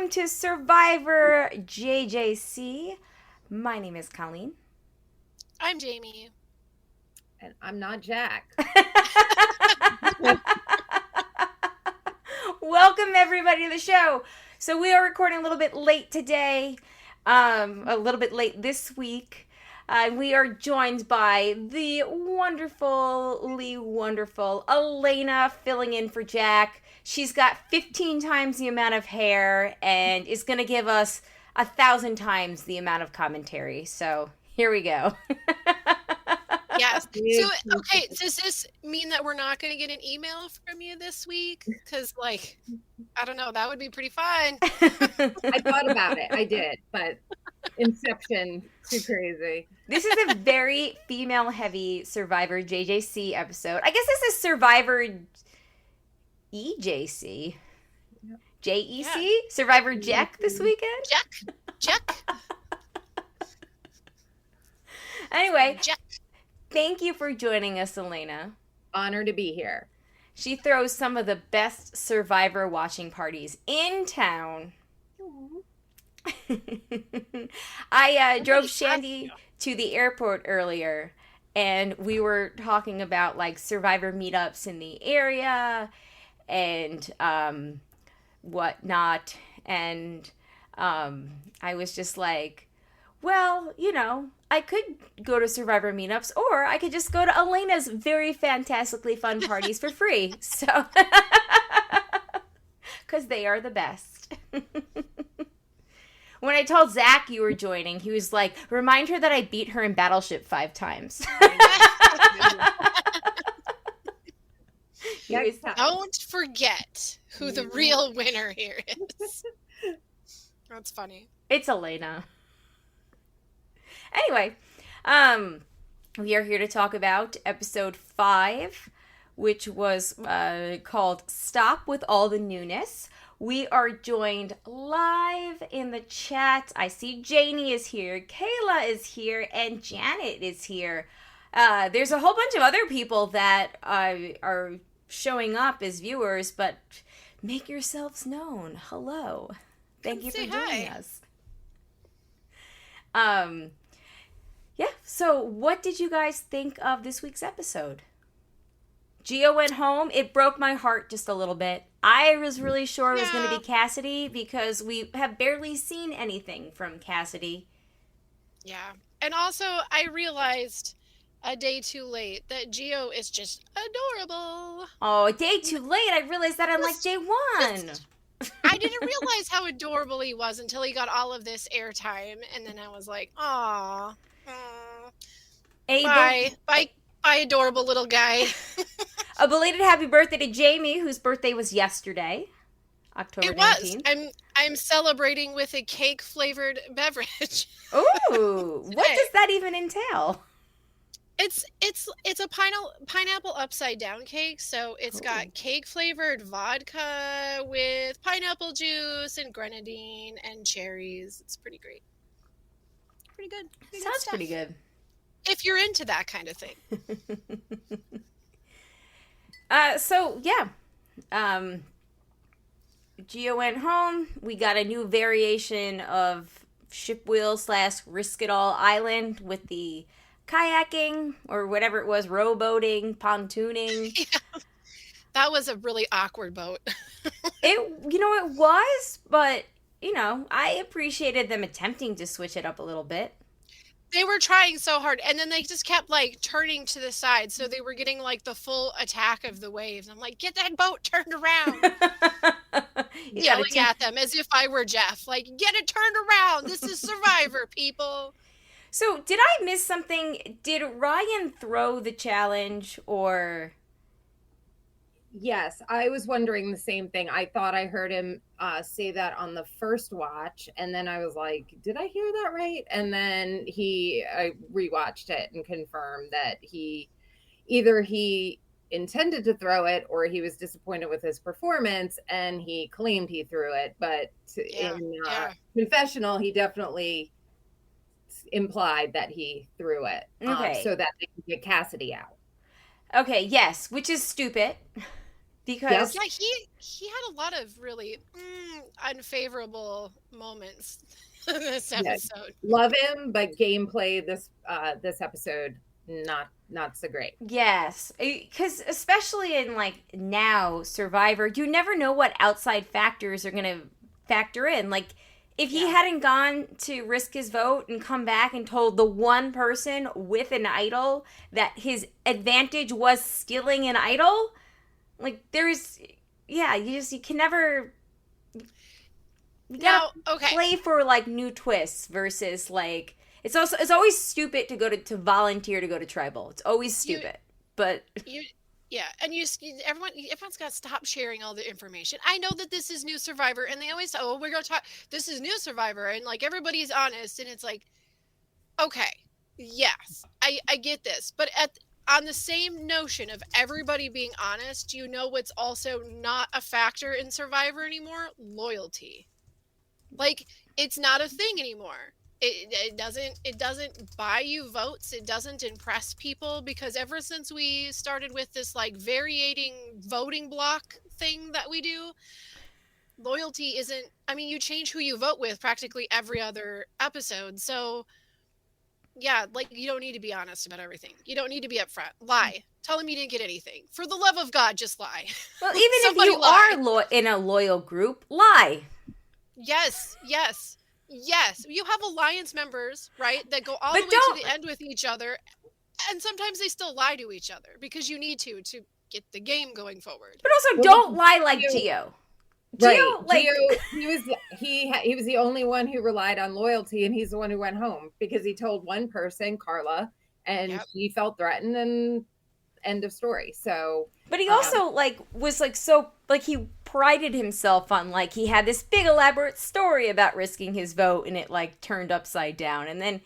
welcome to Survivor JJC. My name is Colleen. I'm Jamie. And I'm not Jack. Welcome everybody to the show. So we are recording a little bit late today, a little bit late this week. We are joined by the wonderfully wonderful Elena filling in for Jack. She's got 15 times the amount of hair and is going to give us 1,000 times the amount of commentary. So here we go. Yes. So, okay, does this mean that we're not going to get an email from you this week? Because, I don't know, that would be pretty fun. I thought about it. I did, but Inception, too crazy. This is a very female-heavy Survivor JJC episode. I guess this is Survivor EJC. JEC? Yeah. Survivor Jack this weekend? Jack. Anyway, Jack. Thank you for joining us, Elena. Honor to be here. She throws some of the best Survivor watching parties in town. I drove Shandy to the airport earlier, and we were talking about Survivor meetups in the area and whatnot, and I was just like, well, I could go to Survivor meetups, or I could just go to Elena's very fantastically fun parties for free. So, because they are the best. When I told Zach you were joining, he was like, remind her that I beat her in Battleship 5 times. Don't forget who the real winner here is. That's funny. It's Elena. Anyway, we are here to talk about episode 5, which was called Stop with All the Newness. We are joined live in the chat. I see Janie is here, Kayla is here, and Janet is here. There's a whole bunch of other people that are showing up as viewers, but make yourselves known. Hello. Thank you for joining us. Yeah, so what did you guys think of this week's episode? Gio went home. It broke my heart just a little bit. I was really sure it was going to be Cassidy because we have barely seen anything from Cassidy. Yeah, and also I realized a day too late that Gio is just adorable. Oh, a day too late? I realized that on day 1. I didn't realize how adorable he was until he got all of this airtime, and then I was like, aw. Bye, adorable little guy. A belated happy birthday to Jamie, whose birthday was yesterday, October 19th. I'm celebrating with a cake-flavored beverage. Ooh, what does that even entail? It's a pineapple upside down cake, so it's got cake-flavored vodka with pineapple juice and grenadine and cherries. It's pretty great. Pretty good. Sounds pretty good. If you're into that kind of thing. Gio went home. We got a new variation of Ship Wheel / Risk It All Island with the kayaking or whatever it was, rowboating, pontooning. Yeah. That was a really awkward boat. It was, but I appreciated them attempting to switch it up a little bit. They were trying so hard, and then they just kept turning to the side, so they were getting the full attack of the waves. I'm like, get that boat turned around. Yelling at them as if I were Jeff. Get it turned around. This is Survivor, people. So, did I miss something? Did Ryan throw the challenge, or? Yes, I was wondering the same thing. I thought I heard him say that on the first watch, and then I was like, did I hear that right? And then I rewatched it and confirmed that he intended to throw it or he was disappointed with his performance and he claimed he threw it. But in confessional, he definitely implied that he threw it so that they could get Cassidy out. Okay, yes, which is stupid. Because Yeah, he had a lot of really unfavorable moments this episode. Love him, but gameplay this episode not so great. yes, because especially in like now Survivor, you never know what outside factors are going to factor in. Like if he hadn't gone to risk his vote and come back and told the one person with an idol that his advantage was stealing an idol, like there's you can never play for like new twists versus like it's always stupid to go to volunteer to go to tribal. It's always stupid. Everyone's got to stop sharing all the information. I know that this is new Survivor, and they always say, "Oh, we're going to talk. This is new Survivor," and like everybody's honest, and it's like, okay, yes, I get this, but on the same notion of everybody being honest, you know what's also not a factor in Survivor anymore? Loyalty. Like it's not a thing anymore. It doesn't buy you votes. It doesn't impress people because ever since we started with this like varying voting block thing that we do, loyalty isn't. I mean, you change who you vote with practically every other episode. So, yeah, like you don't need to be honest about everything. You don't need to be upfront. Lie. Tell them you didn't get anything. For the love of God, just lie. Well, even if you are in a loyal group, lie. Yes. You have alliance members, right, that go all the way to the end with each other, and sometimes they still lie to each other because you need to get the game going forward. But also, don't lie like Gio. Right. Gio, he was the only one who relied on loyalty, and he's the one who went home because he told one person, Carla, and he felt threatened, and end of story. So, but he also was so he prided himself on like he had this big elaborate story about risking his vote, and it like turned upside down, and then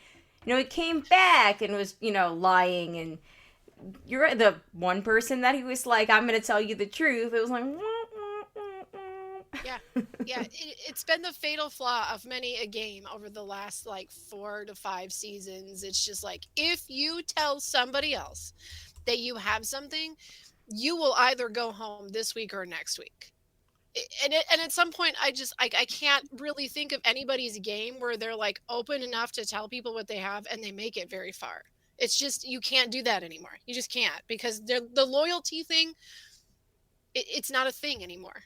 he came back and was lying, and you're the one person that he was like, I'm going to tell you the truth. It was like. Yeah. It's been the fatal flaw of many a game over the last like 4 to 5 seasons. It's just like if you tell somebody else that you have something, you will either go home this week or next week. And at some point, I can't really think of anybody's game where they're like open enough to tell people what they have and they make it very far. It's just you can't do that anymore. You just can't because the loyalty thing. It's not a thing anymore.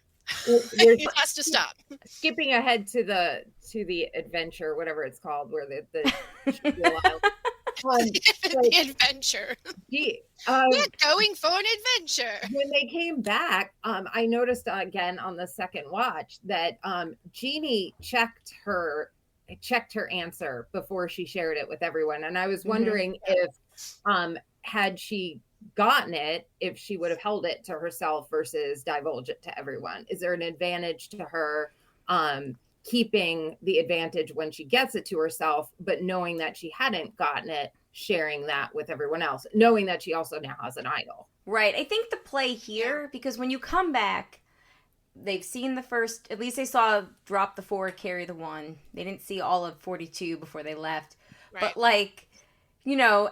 It has to stop. Skipping ahead to the adventure, whatever it's called, where the the adventure. Going for an adventure. When they came back, I noticed again on the second watch that Jeannie checked her answer before she shared it with everyone, and I was wondering if had she gotten it, if she would have held it to herself versus divulge it to everyone. Is there an advantage to her keeping the advantage when she gets it to herself, but knowing that she hadn't gotten it, sharing that with everyone else, knowing that she also now has an idol? Right. I think the play here, because when you come back, they've seen the first, at least they saw drop the 4, carry the 1. They didn't see all of 42 before they left. Right. But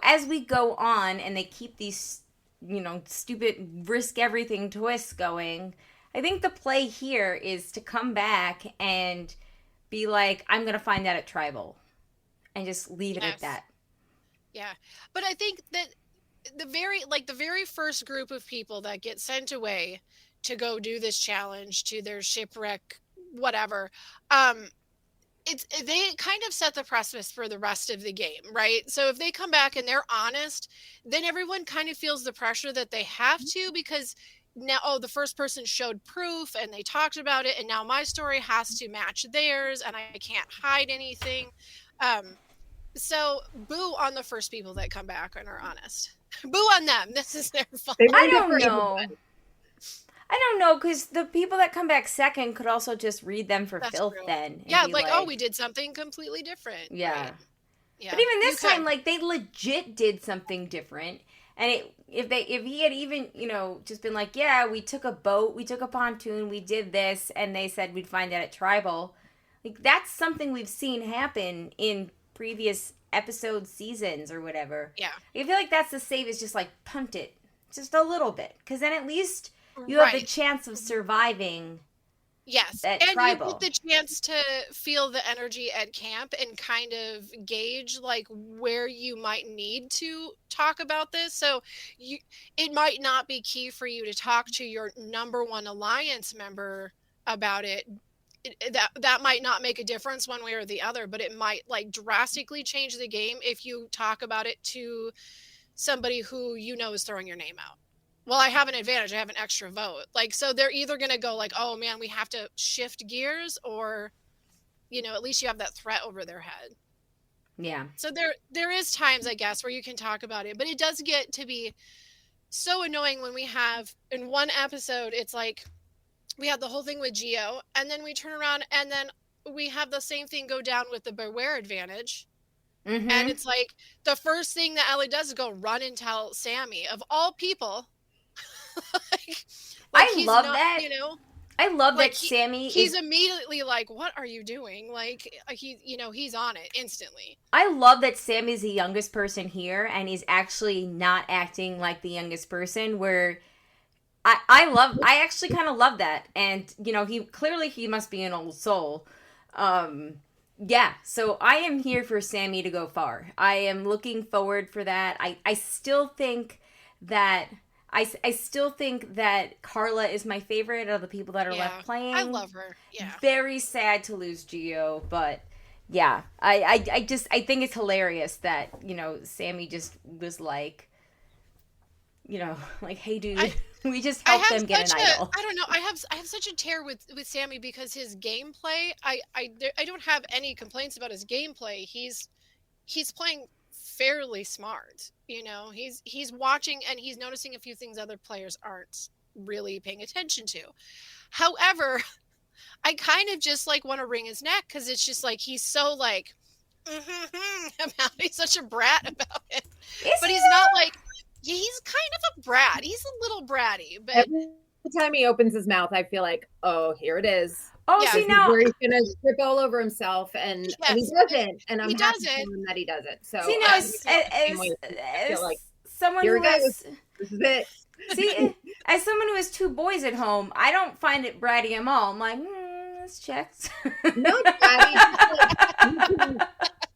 as we go on and they keep these, stupid risk everything twists going, I think the play here is to come back and be like, I'm going to find out at Tribal and just leave it at that. Yeah. But I think that the very first group of people that get sent away to go do this challenge to their shipwreck, whatever, they kind of set the precedent for the rest of the game, right? So if they come back and they're honest, then everyone kind of feels the pressure that they have to, because now, the first person showed proof and they talked about it, and now my story has to match theirs and I can't hide anything. So boo on the first people that come back and are honest. Boo on them. This is their fault. I don't know, because the people that come back second could also just read them for filth then. Yeah, like, oh, we did something completely different. Yeah. Right? Yeah. But even this time, like, they legit did something different. And if he had even, just been like, yeah, we took a boat, we took a pontoon, we did this, and they said we'd find out at Tribal, like, that's something we've seen happen in previous episodes, seasons, or whatever. Yeah. I feel like that's the safest, just, like, punt it just a little bit. Because then at least you have the chance of surviving. Yes, at and tribal. you get the chance to feel the energy at camp and kind of gauge like where you might need to talk about this. So it might not be key for you to talk to your number one alliance member about it. That might not make a difference one way or the other, but it might like drastically change the game if you talk about it to somebody who you know is throwing your name out. Well, I have an advantage. I have an extra vote. Like, so they're either going to go like, oh man, we have to shift gears, or, you know, at least you have that threat over their head. Yeah. So there is times, I guess, where you can talk about it, but it does get to be so annoying when we have in one episode, it's like we have the whole thing with Geo, and then we turn around and then we have the same thing go down with the Beware advantage. Mm-hmm. And it's like the first thing that Ellie does is go run and tell Sammy, of all people. I love that. You know, I love that Sammy. He's immediately like, "What are you doing?" Like he's on it instantly. I love that Sammy's the youngest person here, and he's actually not acting like the youngest person. Where I actually kind of love that, and you know, he must be an old soul. Yeah, so I am here for Sammy to go far. I am looking forward for that. I still think that. I still think that Carla is my favorite of the people that are left playing. I love her. Yeah. Very sad to lose Gio, but yeah, I think it's hilarious that, you know, Sammy just was like, you know, like, hey dude, we just helped them get an idol. I don't know. I have such a tear with Sammy because his gameplay, I don't have any complaints about his gameplay. He's playing fairly smart. You know, he's watching and he's noticing a few things other players aren't really paying attention to. However, I kind of just like want to wring his neck because it's just like he's so like he's such a brat about it. But he's not like he's kind of a brat. He's a little bratty, but every time he opens his mouth, I feel like, oh, here it is. Oh, yeah, see now where he's gonna trip all over himself, and he doesn't, and I'm happy for him that he doesn't. So see now, as someone who has, this is it. See, as someone who has two boys at home, I don't find it bratty at all. I'm like, this checks. No, bratty.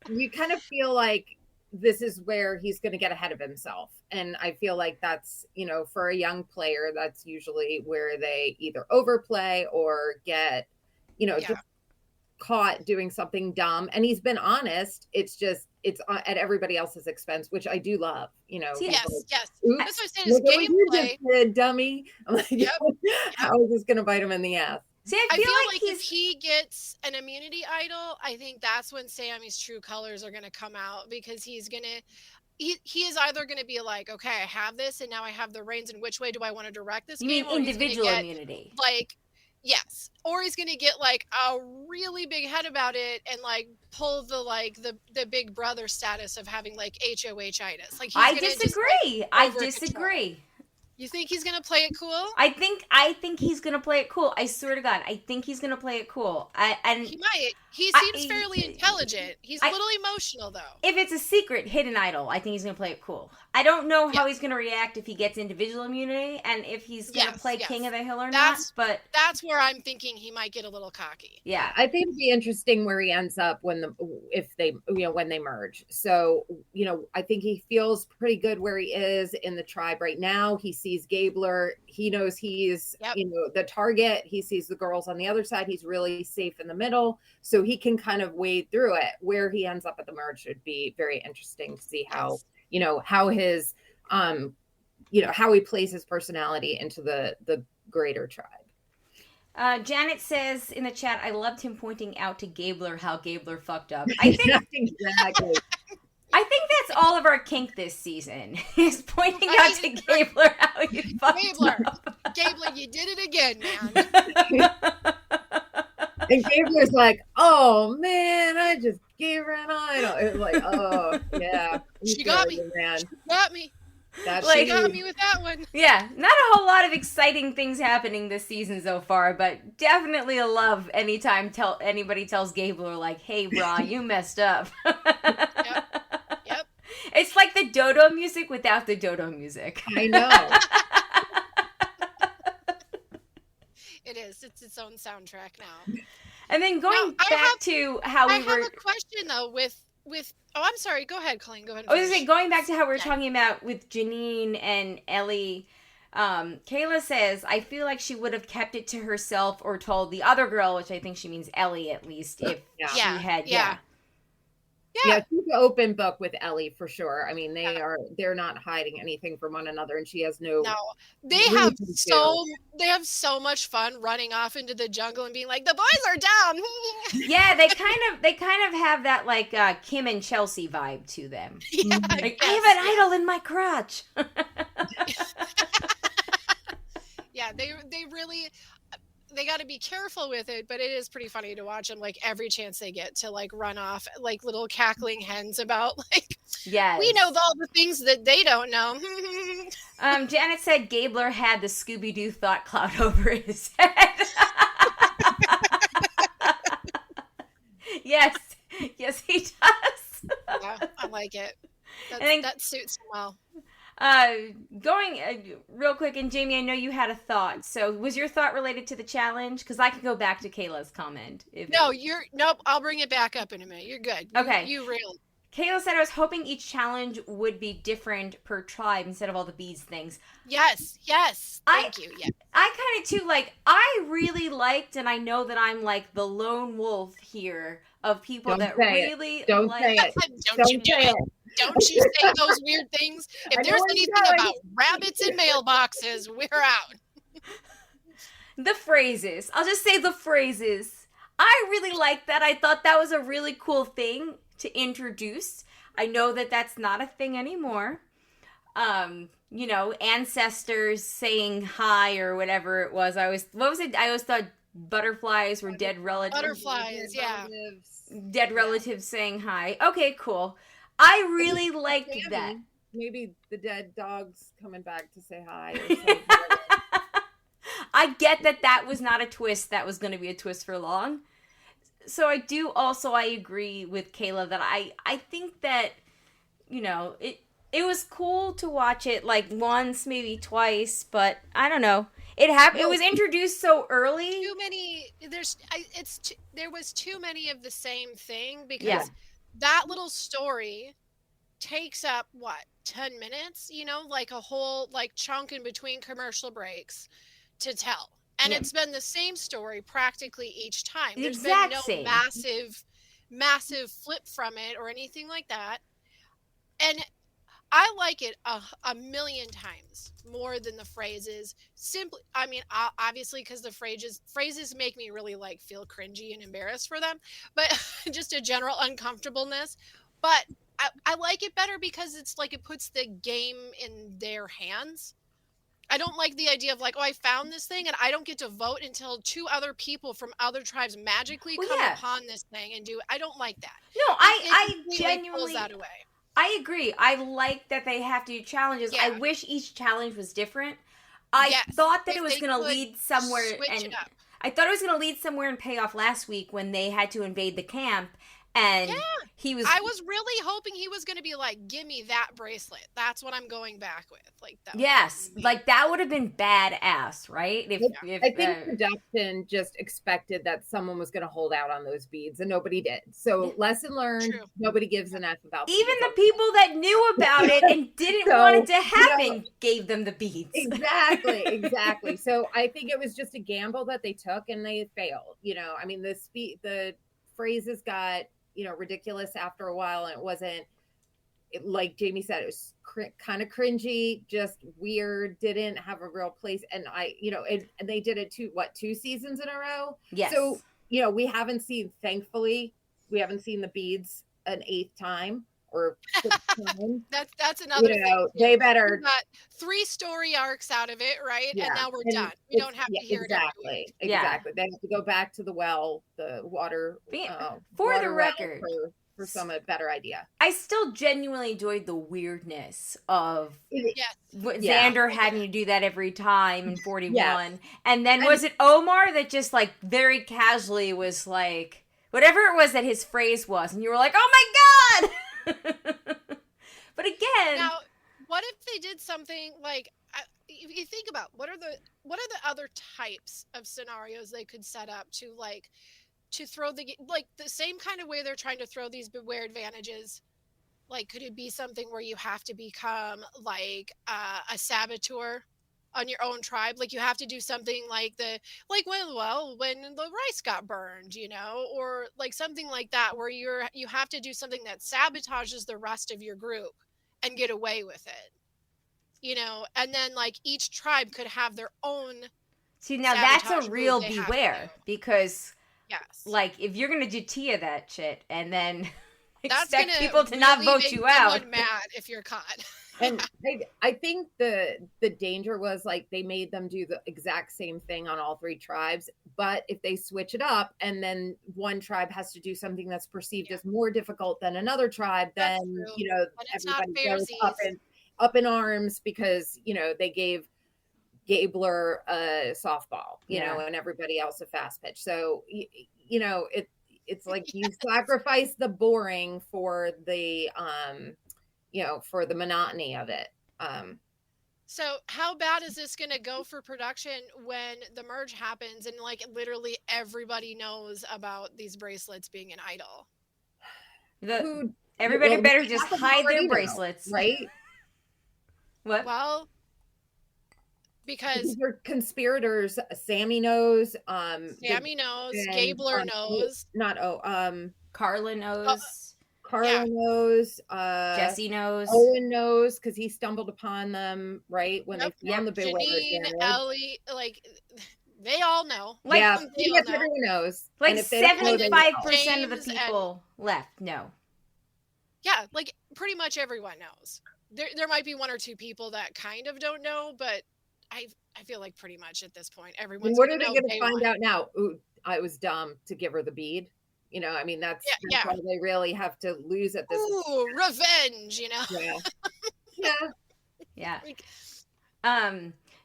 You kind of feel like this is where he's going to get ahead of himself. And I feel like that's, you know, for a young player, that's usually where they either overplay or get, you know, just caught doing something dumb. And he's been honest. It's just, it's at everybody else's expense, which I do love, you know. Yes, like, yes. That's what I said, his gameplay. Did, dummy. I'm like, how is this going to bite him in the ass? See, I feel like if he gets an immunity idol, I think that's when Sammy's true colors are going to come out, because he's going to, he is either going to be like, okay, I have this and now I have the reins, and which way do I want to direct this game? You mean individual immunity? Like, yes. Or he's going to get like a really big head about it and like pull the big brother status of having like HOH-itis. Like, I disagree. I disagree. You think he's gonna play it cool? I think he's gonna play it cool. I swear to God, I think he's gonna play it cool. And he might. He seems fairly intelligent. He's a little emotional though. If it's a secret hidden idol, I think he's gonna play it cool. I don't know how he's gonna react if he gets individual immunity and if he's gonna play King of the Hill or not. But that's where I'm thinking he might get a little cocky. Yeah, I think it'd be interesting where he ends up when they merge. So, you know, I think he feels pretty good where he is in the tribe right now. He sees Gabler. He knows he's you know, the target. He sees the girls on the other side. He's really safe in the middle, so he can kind of wade through it. Where he ends up at the merge would be very interesting to see how you know, how his you know, how he plays his personality into the greater tribe. Janet says in the chat, I loved him pointing out to Gabler how Gabler fucked up. I think exactly. I think that's all of our kink this season, is pointing out to Gabler how you fucked up. Gabler, you did it again, man. And Gabler's like, oh man, I just gave her an idol. It was like, oh yeah. She got me, man. She got me. She got me with that one. Yeah, not a whole lot of exciting things happening this season so far, but definitely a love anytime anybody tells Gabler, like, hey, brah, you messed up. Yep. It's like the dodo music without the dodo music. I know. it's its own soundtrack now. And then going back to how we were... I have a question, though, with... Oh, I'm sorry. Go ahead, Colleen. Go ahead. I was going to say, going back to how we were talking about with Janine and Ellie, Kayla says, I feel like she would have kept it to herself or told the other girl, which I think she means Ellie at least, if she had... Yeah, she's an open book with Ellie for sure. I mean, they're not hiding anything from one another, and she has no. They have so much fun running off into the jungle and being like, the boys are down. Yeah, they kind of have that like Kim and Chelsea vibe to them. Yeah, like, I have an idol in my crotch. Yeah, they really. They got to be careful with it, but it is pretty funny to watch them like every chance they get to like run off like little cackling hens about like, we know all the things that they don't know. Janet said Gabler had the Scooby-Doo thought cloud over his head. Yes, he does. Yeah, I like it. That suits him well. Going real quick, and Jamie, I know you had a thought. So, was your thought related to the challenge? Because I can go back to Kayla's comment. Nope. I'll bring it back up in a minute. You're good. Okay. You really. Kayla said I was hoping each challenge would be different per tribe instead of all the bees things. Yes. Thank you. Yeah. I kind of too I really liked, and I know that I'm like the lone wolf here of people that really Don't like. say it. Don't you say it. Don't you say those weird things. If there's anything about rabbits in mailboxes, we're out. The phrases. I'll just say the phrases. I really liked that. I thought that was a really cool thing to introduce. I know that that's not a thing anymore. Ancestors saying hi or whatever it was. I always thought butterflies were dead relatives. Butterflies, yeah. Dead relatives saying hi. Okay, cool. I really liked that. Maybe the dead dog's coming back to say hi or something. I get that was not a twist that was going to be a twist for long. So I agree with Kayla that I think that, it was cool to watch it like once, maybe twice, but I don't know. It was introduced so early. There was too many of the same thing because that little story takes up 10 minutes, like a whole like chunk in between commercial breaks to tell. And it's been the same story practically each time. There's been no massive flip from it or anything like that. And I like it a million times more than the phrases. Simply, I mean, obviously, because the phrases make me really like feel cringy and embarrassed for them, but just a general uncomfortableness. But I like it better because it's like it puts the game in their hands. I don't like the idea of like, I found this thing and I don't get to vote until 2 other people from other tribes magically come upon this thing and do it. I don't like that. No, I genuinely pulls that away. I agree. I like that they have to do challenges. Yeah. I wish each challenge was different. I thought that it was going to lead somewhere, and I thought it was going to lead somewhere and pay off last week when they had to invade the camp. And I was really hoping he was going to be like, give me that bracelet. That's what I'm going back with. Like that. Yes. Like that would have been badass, right? I think production just expected that someone was going to hold out on those beads and nobody did. So lesson learned, nobody gives an F about even the people that knew about it and didn't want it to happen gave them the beads. Exactly. So I think it was just a gamble that they took and they failed. I mean, the phrases got, ridiculous after a while, and it wasn't like Jamie said, it was kind of cringy, just weird, didn't have a real place. And and they did it 2 seasons in a row. Yes. So, thankfully, we haven't seen the beads an 8th time or 6th time. That's another thing. They better. We got 3 story arcs out of it, right? Yeah. And now we're done. We don't have to hear it every week. Exactly. They have to go back to the water. For the record. For some better idea. I still genuinely enjoyed the weirdness of Xander having to do that every time in 41. Yes. And then was it Omar that just like very casually was like, whatever it was that his phrase was, and you were like, oh my God! But again, now what if they did something like if you think about what are the other types of scenarios they could set up to throw the same kind of way they're trying to throw these beware advantages. Like, could it be something where you have to become like a saboteur on your own tribe? Like, you have to do something like when the rice got burned, or like something like that, where you have to do something that sabotages the rest of your group and get away with it, and then like each tribe could have their own. See, now that's a real they have to beware, do. because Yes. like if you're gonna do Tia that shit and then That's expect gonna people to really not vote make you out. someone mad if you're caught. And I think the danger was like they made them do the exact same thing on all three tribes, but if they switch it up and then one tribe has to do something that's perceived as more difficult than another tribe, That's then true. And it's not everybody goes fairsies. up in arms because they gave Gabler a softball, and everybody else a fast pitch. So it's like you sacrifice the boring for the for the monotony of it. So how bad is this going to go for production when the merge happens and like literally everybody knows about these bracelets being an idol? Everybody better just hide their bracelets, right? What? Well, because you're conspirators. Sammy knows. Sammy knows. Gabler knows. Carla knows. Carla knows. Jesse knows. Owen knows because he stumbled upon them right when they found the beware. Janine, Ellie, like they all know. Like, everyone knows. Like 75% of the people left know. Yeah, like pretty much everyone knows. There might be one or two people that kind of don't know, but I feel like pretty much at this point everyone's. What are they going to find out now? Ooh, I was dumb to give her the bead. I mean that's all they really have to lose at this. Ooh, revenge. Yeah.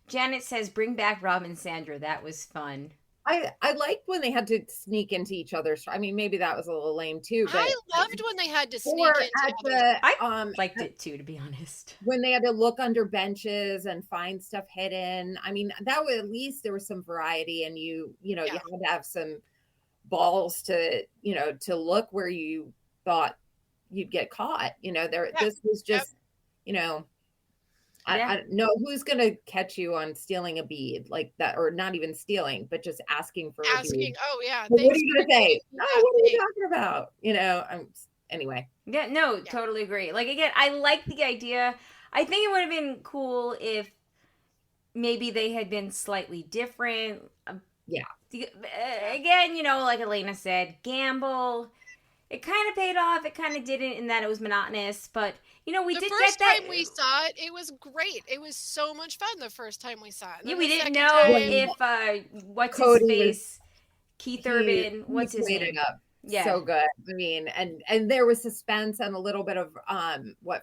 Janet says, "Bring back Rob and Sandra. That was fun." I liked when they had to sneak into each other's. I mean, maybe that was a little lame too. But I loved when they had to sneak into. I liked it too, to be honest. When they had to look under benches and find stuff hidden. I mean, that was at least there was some variety, and you had to have some balls to look where you thought you'd get caught. This was just I don't know who's going to catch you on stealing a bead like that, or not even stealing, but just asking for a bead. Oh yeah. What are you going to say? Oh, what are you talking about? Anyway. Yeah, no, totally agree. Like, again, I like the idea. I think it would have been cool if maybe they had been slightly different. Yeah. Again, like Elena said, gamble. It kind of paid off. It kind of didn't in that it was monotonous. But, we did get that. The first time we saw it, it was great. It was so much fun the first time we saw it. Yeah, we didn't know if, what's his face? Keith Urban, what's his name? Up. Yeah. So good. I mean, and there was suspense and a little bit of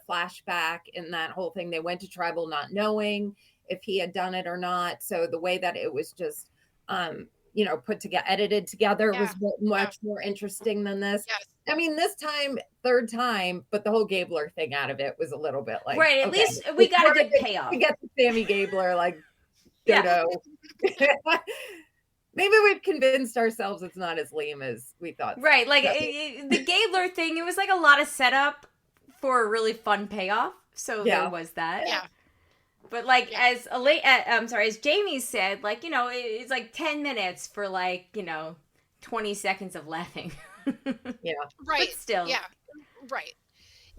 flashback in that whole thing. They went to tribal not knowing if he had done it or not. So the way that it was just put together, edited together was much more interesting than this. Yes. I mean, this time, third time, but the whole Gabler thing out of it was a little bit like, right. At least we got a good payoff. We get the Sammy Gabler, like, maybe we've convinced ourselves it's not as lame as we thought. Right. Like the Gabler thing, it was like a lot of setup for a really fun payoff. So there was that. Yeah. But as Jamie said, it's like 10 minutes for 20 seconds of laughing. Yeah. Right. But still. Yeah. Right.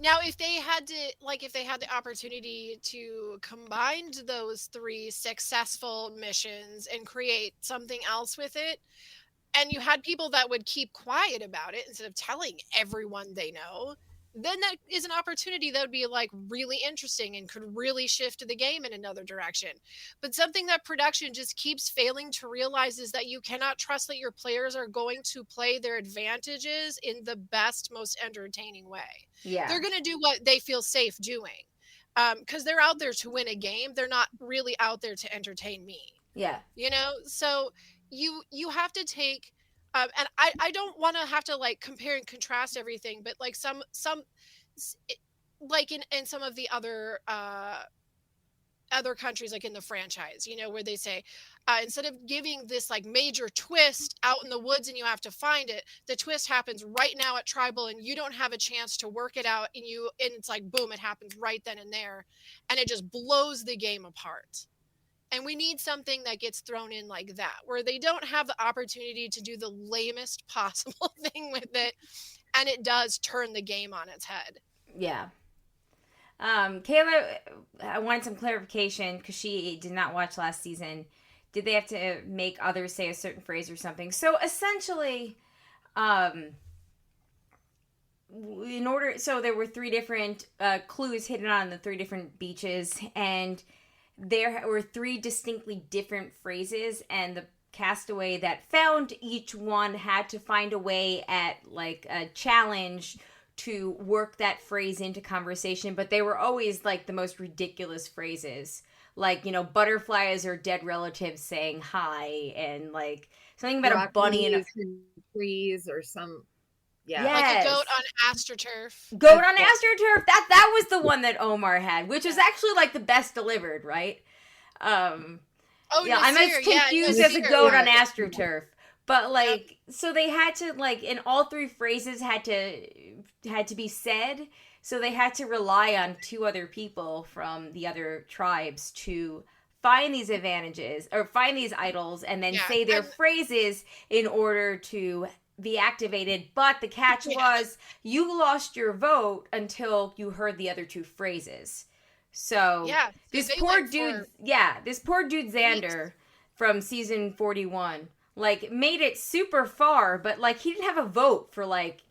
Now, if they had the opportunity to combine those three successful missions and create something else with it, and you had people that would keep quiet about it instead of telling everyone they know, then that is an opportunity that would be really interesting and could really shift the game in another direction. But something that production just keeps failing to realize is that you cannot trust that your players are going to play their advantages in the best, most entertaining way. Yeah. They're going to do what they feel safe doing. Because they're out there to win a game. They're not really out there to entertain me. Yeah. So you have to take and I don't want to have to compare and contrast everything, but some in some of the other other countries, like in the franchise, where they say, instead of giving this like major twist out in the woods and you have to find it, the twist happens right now at tribal and you don't have a chance to work it out, and it's like, boom, it happens right then and there. And it just blows the game apart. And we need something that gets thrown in like that, where they don't have the opportunity to do the lamest possible thing with it. And it does turn the game on its head. Yeah. Kayla, I wanted some clarification because she did not watch last season. Did they have to make others say a certain phrase or something? So essentially, so there were 3 different clues hidden on the 3 different beaches, and there were 3 distinctly different phrases, and the castaway that found each one had to find a way at like a challenge to work that phrase into conversation, but they were always like the most ridiculous phrases, like, butterflies or dead relatives saying hi, and like something about a bunny and trees or some, like a goat on AstroTurf. Goat on AstroTurf. That was the one that Omar had, which was actually like the best delivered, right? I'm as confused as a goat on AstroTurf. But like, so they had to like, and all 3 phrases had to be said. So they had to rely on 2 other people from the other tribes to find these advantages or find these idols, and then say their phrases in order to be activated. But the catch was you lost your vote until you heard the other 2 phrases. So this poor dude Xander from season 41. Like, made it super far, but, like, he didn't have a vote for, like,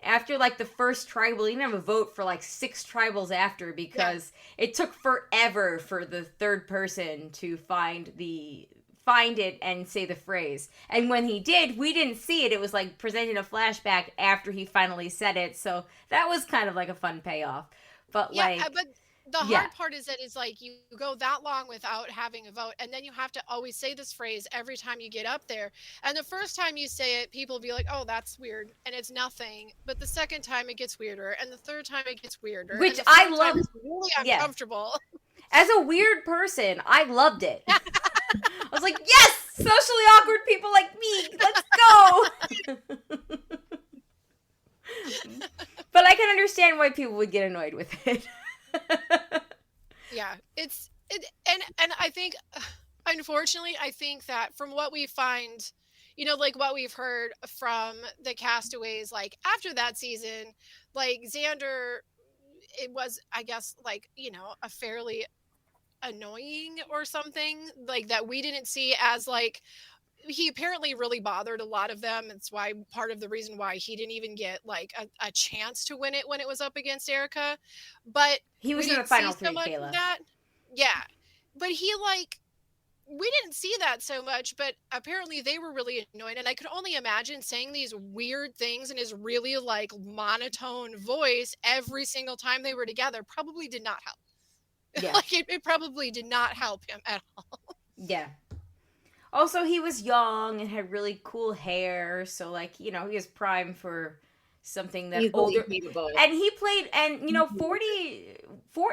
after, like, the first tribal, he didn't have a vote for, like, 6 tribals after, because it took forever for the 3rd person to find it and say the phrase. And when he did, we didn't see it. It was, like, presenting a flashback after he finally said it, so that was kind of, like, a fun payoff. But, but the hard part is that it's like you go that long without having a vote, and then you have to always say this phrase every time you get up there. And the first time you say it, people be like, oh, that's weird, and it's nothing. But the second time it gets weirder, and the third time it gets weirder. Which I love. It's really uncomfortable. As a weird person, I loved it. I was like, yes, socially awkward people like me, let's go. But I can understand why people would get annoyed with it. And I think, unfortunately, I think that from what we find, like what we've heard from the castaways, like after that season, like Xander, it was, I guess, like, a fairly annoying or something, like that we didn't see as like, he apparently really bothered a lot of them. It's why part of the reason why he didn't even get like a chance to win it when it was up against Erica. But he was in the final 3, Kayla. But we didn't see that so much, but apparently they were really annoyed. And I could only imagine saying these weird things in his really like monotone voice every single time they were together probably did not help. Yeah. Like it probably did not help him at all. Yeah. Also, he was young and had really cool hair, so like, he was prime for something that older. And he played, and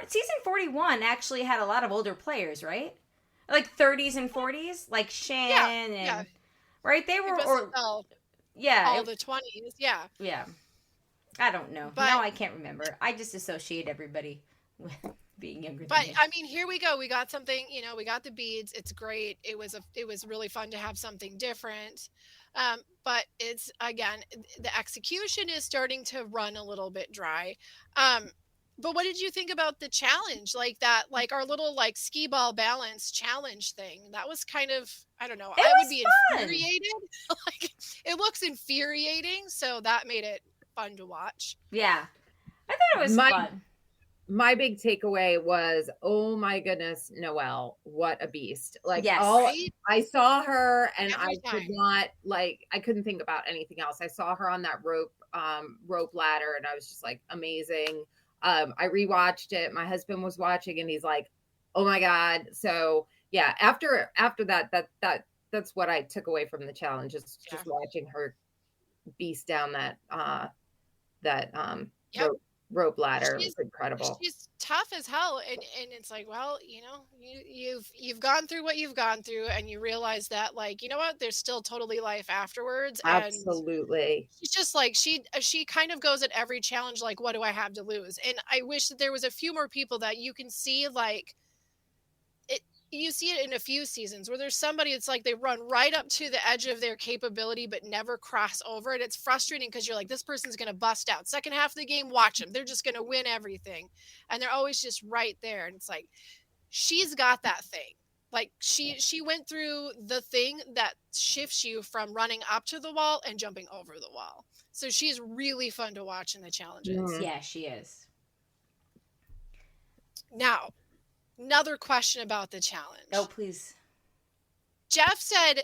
season 41 actually had a lot of older players, right? Like 30s and 40s, like Shan and right. They were all the 20s, yeah. I don't know. Now I can't remember. I just associate everybody with being younger than me. I mean, here we go. We got something, we got the beads. It's great. It was really fun to have something different. But it's, again, the execution is starting to run a little bit dry. But what did you think about the challenge? Like that, like our little like skee ball balance challenge thing. That was kind of, I don't know. I would be infuriated. Like, it looks infuriating. So that made it fun to watch. Yeah. I thought it was fun. My big takeaway was, oh my goodness, Noelle, what a beast. Like, I saw her and I couldn't think about anything else. I saw her on that rope ladder and I was just like, amazing. I rewatched it. My husband was watching and he's like, oh my God. So yeah, after that's what I took away from the challenge, just watching her beast down that rope ladder. It was incredible. She's tough as hell, and it's like, well, you've gone through what you've gone through, and you realize that, like, you know what, there's still totally life afterwards. Absolutely. And she's just like, she kind of goes at every challenge like, what do I have to lose? And I wish that there was a few more people that you can see, like, you see it in a few seasons where there's somebody, it's like they run right up to the edge of their capability but never cross over. And it's frustrating because you're like, this person's going to bust out. Second half of the game, watch them. They're just going to win everything. And they're always just right there. And it's like, she's got that thing. Like she went through the thing that shifts you from running up to the wall and jumping over the wall. So she's really fun to watch in the challenges. Mm-hmm. Yeah, she is. Now, another question about the challenge. Oh, please. Jeff said,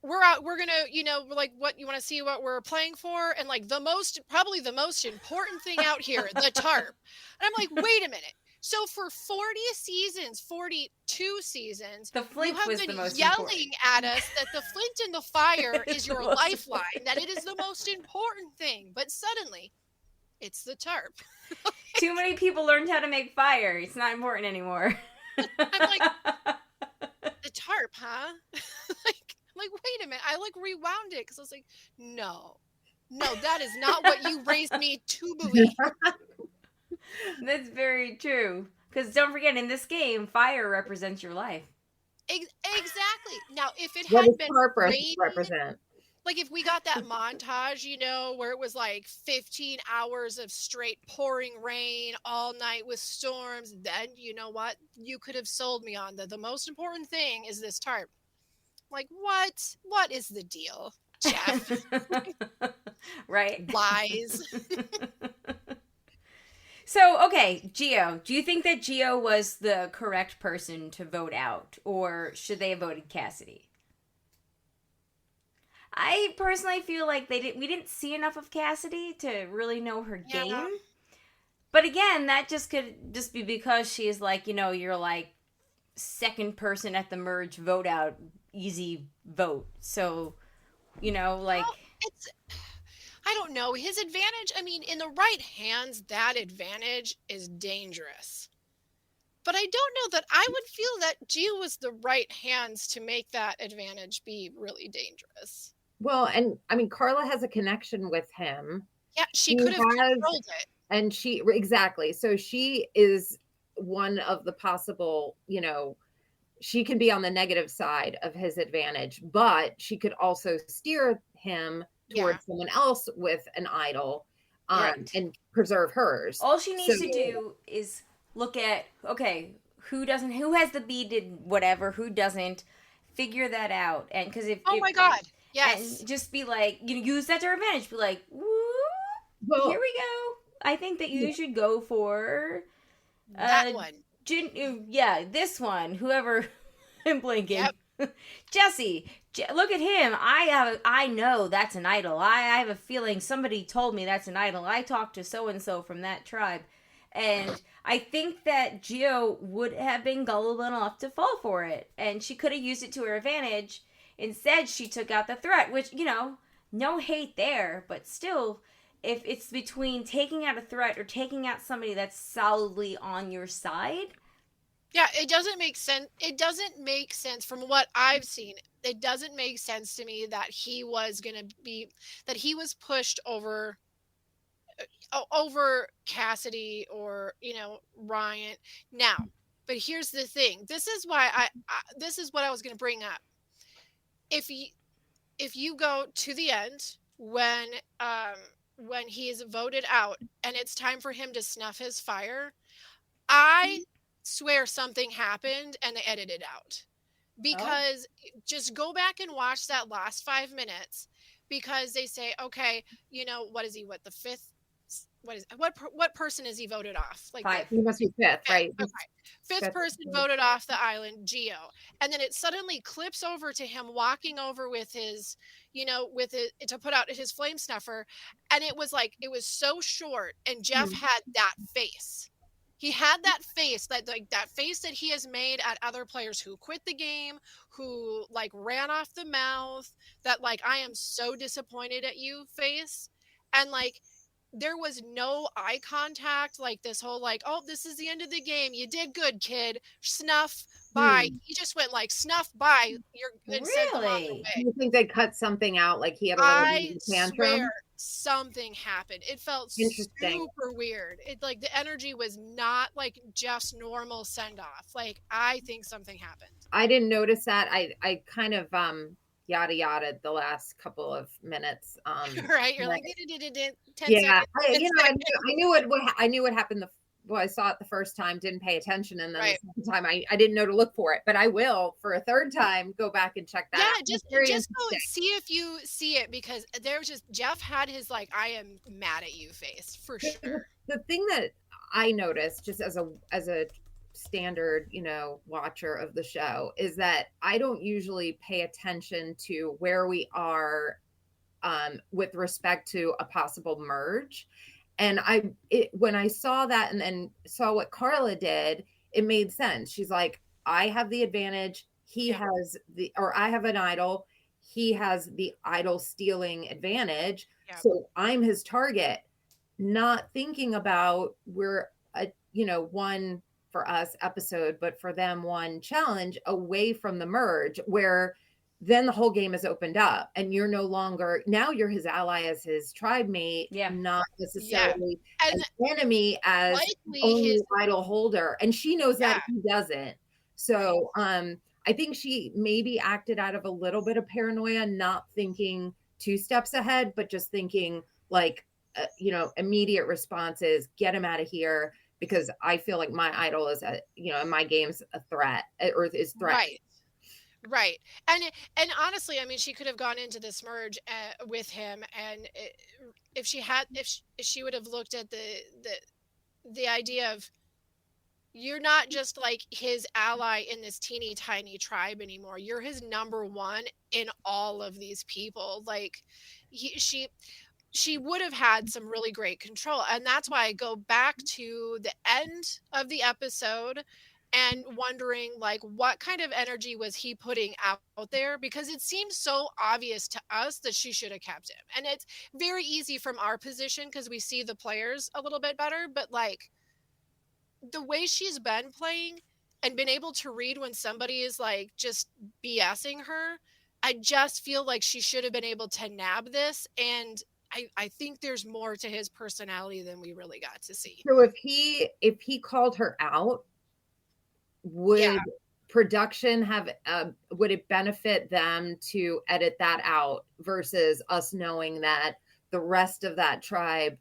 we're out, we're going to, like, what you want to see what we're playing for? And like probably the most important thing out here, the tarp. And I'm like, wait a minute. So for 42 seasons, the flint you have was been the most yelling important. at us that the flint in the fire is your lifeline, that it is the most important thing. But suddenly, it's the tarp. Too many people learned how to make fire. It's not important anymore. I'm like, the tarp, huh? like, wait a minute. I like rewound it because I was like, no, that is not what you raised me to believe. That's very true. Because don't forget, in this game, fire represents your life. Exactly. Now, if it had been represent? Like if we got that montage, where it was like 15 hours of straight pouring rain all night with storms, then you know what? You could have sold me on the most important thing is this tarp. Like, what? What is the deal, Jeff? Right. Lies. So, okay, Gio, do you think that Gio was the correct person to vote out, or should they have voted Cassidy? I personally feel like we didn't see enough of Cassidy to really know her game. But again, that just could just be because she's like, you're like second person at the merge vote out, easy vote. So, like... Well, I don't know. His advantage, I mean, in the right hands, that advantage is dangerous. But I don't know that I would feel that Gio was the right hands to make that advantage be really dangerous. Well, and I mean, Carla has a connection with him. Yeah, she could have controlled it. And exactly. So she is one of the possible, she can be on the negative side of his advantage, but she could also steer him towards someone else with an idol and preserve hers. All she needs to do is look at, okay, who has the beaded whatever, who doesn't, figure that out. And because my God. Yes. And just be like, use that to her advantage. Be like, woo, here we go. I think that you should go for that one. This one. Whoever I'm blanking. Yep. Jesse, look at him. I know that's an idol. I have a feeling somebody told me that's an idol. I talked to so-and-so from that tribe. And I think that Gio would have been gullible enough to fall for it. And she could have used it to her advantage. Instead, she took out the threat, which, no hate there. But still, if it's between taking out a threat or taking out somebody that's solidly on your side... Yeah, it doesn't make sense. It doesn't make sense from what I've seen. It doesn't make sense to me that he was pushed over Cassidy or, Ryan. Now, but here's the thing. This is why this is what I was going to bring up. If you go to the end when he is voted out and it's time for him to snuff his fire, I swear something happened and they edited out, because just go back and watch that last 5 minutes, because they say, okay, the fifth, what person is he voted off? Like 5. He must be 5th, right? Okay. Fifth person voted off the island, Gio. And then it suddenly clips over to him walking over with his, to put out his flame snuffer. And it was so short. And Jeff had that face. He had that face, that face that he has made at other players who quit the game, who ran off the mouth, that I am so disappointed at you face. And there was no eye contact, like this whole like, oh, this is the end of the game. You did good, kid. Snuff, bye. He just went like, snuff, bye. And sent them on their Really? way. Do you think they cut something out? Like he had a little I tantrum? swear something happened. It felt Interesting. super weird. It like the energy was not like just normal send off. Like I think something happened. I didn't notice that. I kind of yada yada the last couple of minutes. Right? You're like 10 yeah, seconds. I knew what happened. I saw it the first time, didn't pay attention, and then Right. the second time I didn't know to look for it, but I will for a third time go back and check that out. Yeah, just go and see if you see it, because there was just Jeff had his like I am mad at you face for sure. The thing that I noticed just as a standard, watcher of the show is that I don't usually pay attention to where we are with respect to a possible merge. And when I saw that and then saw what Carla did, it made sense. She's like, I have the advantage. He has I have an idol. He has the idol stealing advantage. Yeah. So I'm his target, not thinking about we're one for us episode, but for them one challenge away from the merge, where then the whole game is opened up and you're no longer, now you're his ally as his tribe mate, not necessarily an enemy as only his idol holder. And she knows that he doesn't. So I think she maybe acted out of a little bit of paranoia, not thinking 2 steps ahead, but just thinking like, immediate responses, get him out of here, because I feel like my idol is in my game's a threat or is threatened. Right. And honestly, I mean, she could have gone into this merge with him, and if she would have looked at the idea of, you're not just like his ally in this teeny tiny tribe anymore. You're his number one in all of these people. Like she would have had some really great control. And that's why I go back to the end of the episode and wondering like what kind of energy was he putting out there, because it seems so obvious to us that she should have kept him. And it's very easy from our position because we see the players a little bit better, but like the way she's been playing and been able to read when somebody is like just BSing her, I just feel like she should have been able to nab this. And I think there's more to his personality than we really got to see. So if he called her out, would production have would it benefit them to edit that out versus us knowing that the rest of that tribe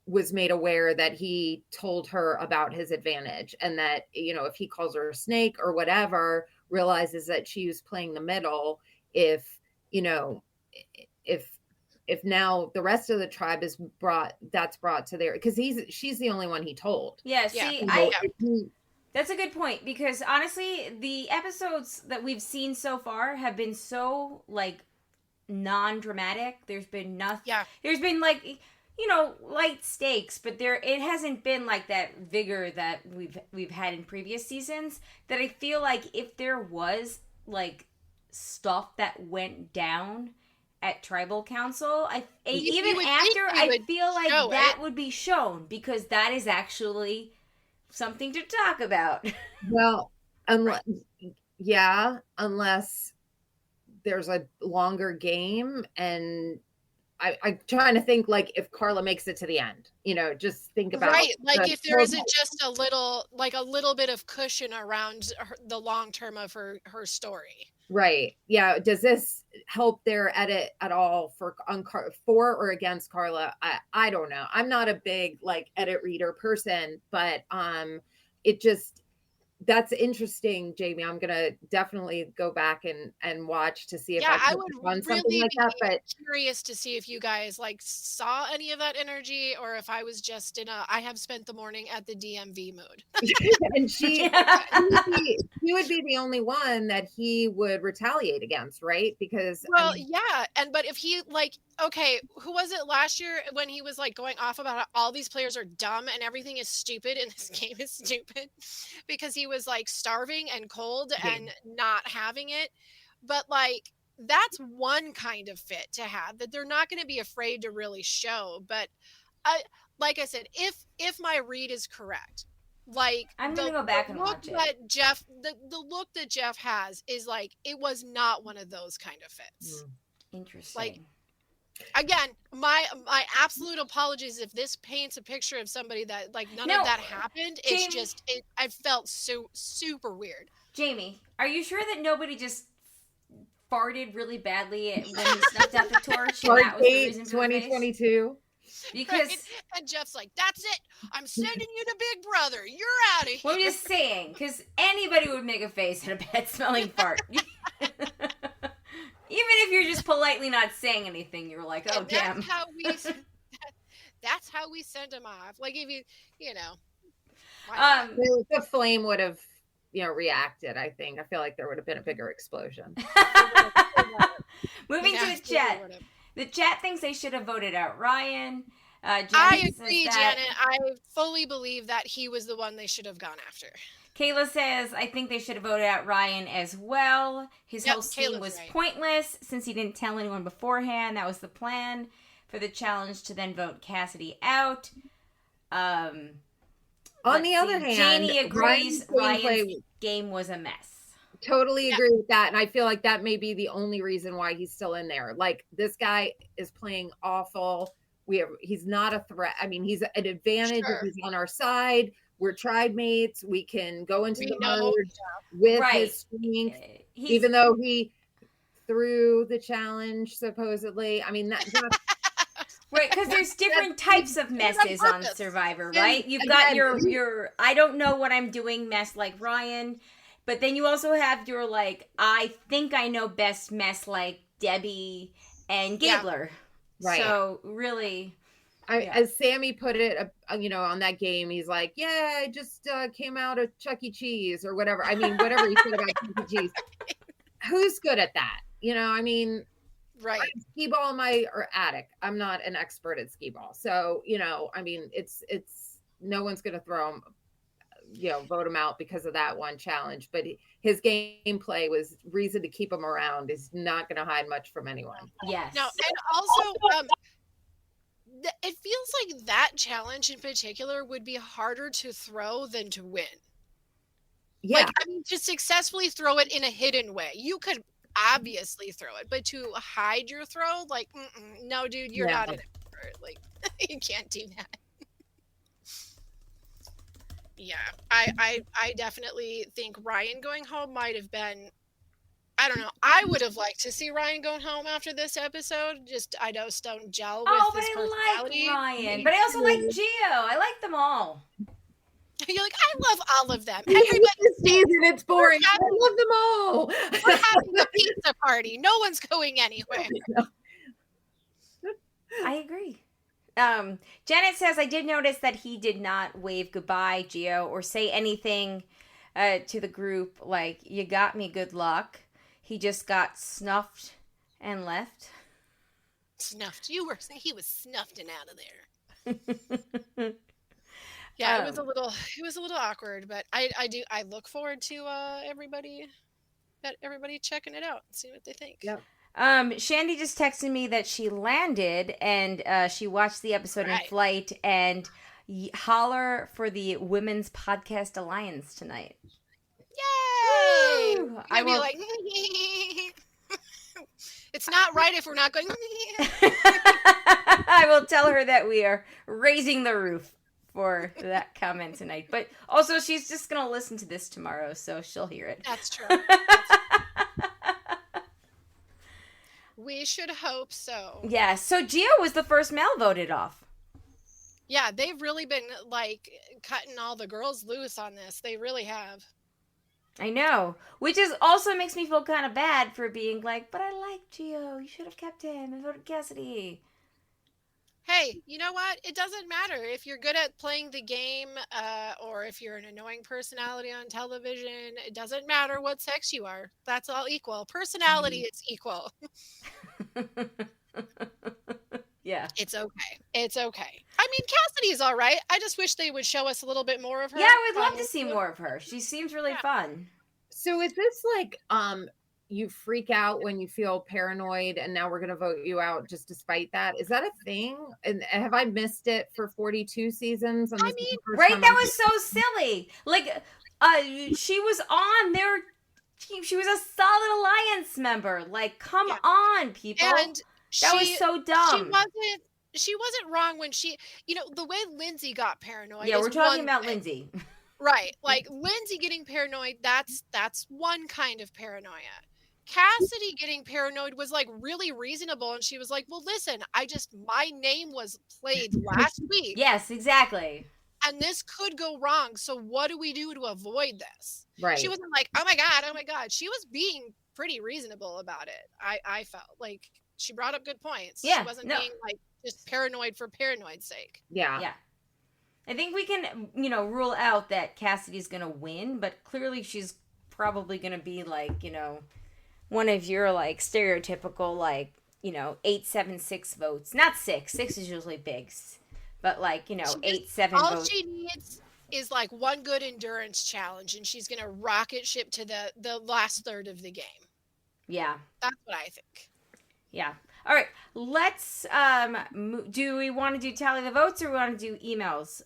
was made aware that he told her about his advantage, and that if he calls her a snake or whatever, realizes that she was playing the middle, if now the rest of the tribe is brought to their, because she's the only one he told. That's a good point, because honestly, the episodes that we've seen so far have been so like non-dramatic. There's been nothing. Yeah. There's been like, light stakes, but it hasn't been like that vigor that we've had in previous seasons. That I feel like if there was like stuff that went down at Tribal Council, I feel like that would be shown, because that is actually something to talk about. Well, unless there's a longer game, and I'm trying to think like if Carla makes it to the end, just think about like if there isn't just a little bit of cushion around the long term of her story. Right. Yeah. Does this help their edit at all for or against Carla? I don't know. I'm not a big like edit reader person, but it just, that's interesting, Jamie. I'm gonna definitely go back and watch to see if I would run really something like that. But curious to see if you guys like saw any of that energy, or if I was just in I have spent the morning at the DMV mood. And he would be the only one that he would retaliate against, right? Because but if he like, okay, who was it last year when he was like going off about how all these players are dumb and everything is stupid and this game is stupid, because he was like starving and cold and not having it. But like, that's one kind of fit to have that they're not going to be afraid to really show. But like I said, if my read is correct, like I'm gonna go back and watch it. The look that Jeff has is like, it was not one of those kind of fits. Interesting. Like, again, my absolute apologies if this paints a picture of somebody that like none of that happened. It's Jamie, just I felt so super weird. Jamie, are you sure that nobody just farted really badly when he snuffed out the torch? And that was the reason for 2022. Because right? And Jeff's like, "That's it. I'm sending you to Big Brother. You're out of here." well, I'm just saying, because anybody would make a face at a bad smelling fart. Even if you're just politely not saying anything, you're like, "Oh, damn." That's how we send him off. Like, if you know, the flame would have, reacted. I think. I feel like there would have been a bigger explosion. Moving to the chat. The chat thinks they should have voted out Ryan. I agree, Janet. I fully believe that he was the one they should have gone after. Kayla says, I think they should have voted out Ryan as well. His whole scheme was pointless since he didn't tell anyone beforehand. That was the plan for the challenge to then vote Cassidy out. On the other hand, Janie agrees Ryan's game was a mess. Totally agree with that. And I feel like that may be the only reason why he's still in there. Like, this guy is playing awful. He's not a threat. I mean, he's an advantage if he's on our side. We're tribe mates. We can go into the merge with his strength. Even though he threw the challenge, supposedly. I mean, that's right, because there's different types of messes on Survivor, right? You've got your I don't know what I'm doing mess like Ryan. But then you also have your, like, I think I know best mess like Debbie and Gabler. Yeah. Right. So, really. As Sammy put it, on that game, he's like, yeah, I just came out of Chuck E. Cheese or whatever. I mean, whatever he said about Chuck E. Cheese. Who's good at that? I mean, right. Skee-ball in my attic. I'm not an expert at skee-ball. So, I mean, it's no one's going to throw him. Vote him out because of that one challenge, but his gameplay was reason to keep him around. Is not going to hide much from anyone. Yes. No, and also, it feels like that challenge in particular would be harder to throw than to win. Yeah, like, I mean, to successfully throw it in a hidden way, you could obviously throw it, but to hide your throw, like, no, dude, you're not an expert. Like, you can't do that. Yeah, I definitely think Ryan going home might have been, I don't know. I would have liked to see Ryan going home after this episode. Just, I just don't gel with his personality. I like Ryan, but I also like Gio. I like them all. You're like, I love all of them. Everybody this season, it's boring. I love them all. We're having a pizza party. No one's going anywhere. I agree. Janet says, I did notice that he did not wave goodbye, Gio, or say anything to the group like, you got me, good luck. He just got snuffed and left. Snuffed. He was snuffed and out of there. Yeah, it was a little awkward, but I look forward to everybody checking it out and see what they think. Yep. Shandy just texted me that she landed and she watched the episode in flight and holler for the Women's Podcast Alliance tonight. Yay! I will be like, it's not right if we're not going. I will tell her that we are raising the roof for that comment tonight. But also, she's just going to listen to this tomorrow, so she'll hear it. That's true. We should hope so. Yeah, so Gio was the first male voted off. Yeah, they've really been, like, cutting all the girls loose on this. They really have. I know. Which is also makes me feel kind of bad for being like, but I like Gio. You should have kept him and voted Cassidy. Hey, you know what? It doesn't matter if you're good at playing the game or if you're an annoying personality on television. It doesn't matter what sex you are. That's all equal. Personality is equal. Yeah. It's okay. It's okay. I mean, Cassidy's all right. I just wish they would show us a little bit more of her. Yeah, I would love to see more of her. She seems really fun. So is this like you freak out when you feel paranoid and now we're going to vote you out just despite that. Is that a thing? And have I missed it for 42 seasons? I mean, right? That was so silly. Like, she was on their team. She was a solid alliance member. Like, come on, people. And that was so dumb. She wasn't wrong when she, the way Lindsay got paranoid. Yeah, we're talking about Lindsay. Right. Like Lindsay getting paranoid, that's one kind of paranoia. Cassidy getting paranoid was like really reasonable. And she was like, well, listen, my name was played last week. Yes, exactly. And this could go wrong. So what do we do to avoid this? Right. She wasn't like, oh my God. She was being pretty reasonable about it. I felt like she brought up good points. Yeah, she wasn't being like just paranoid for paranoid's sake. Yeah. Yeah. I think we can, rule out that Cassidy's going to win, but clearly she's probably going to be like, one of your like stereotypical like, 8-7-6 votes. Not 6. 6 is usually big. But like, 8-7 all votes. She needs is like one good endurance challenge and she's going to rocket ship to the last third of the game. Yeah. That's what I think. Yeah. All right, let's, do we want to do tally the votes or we want to do emails?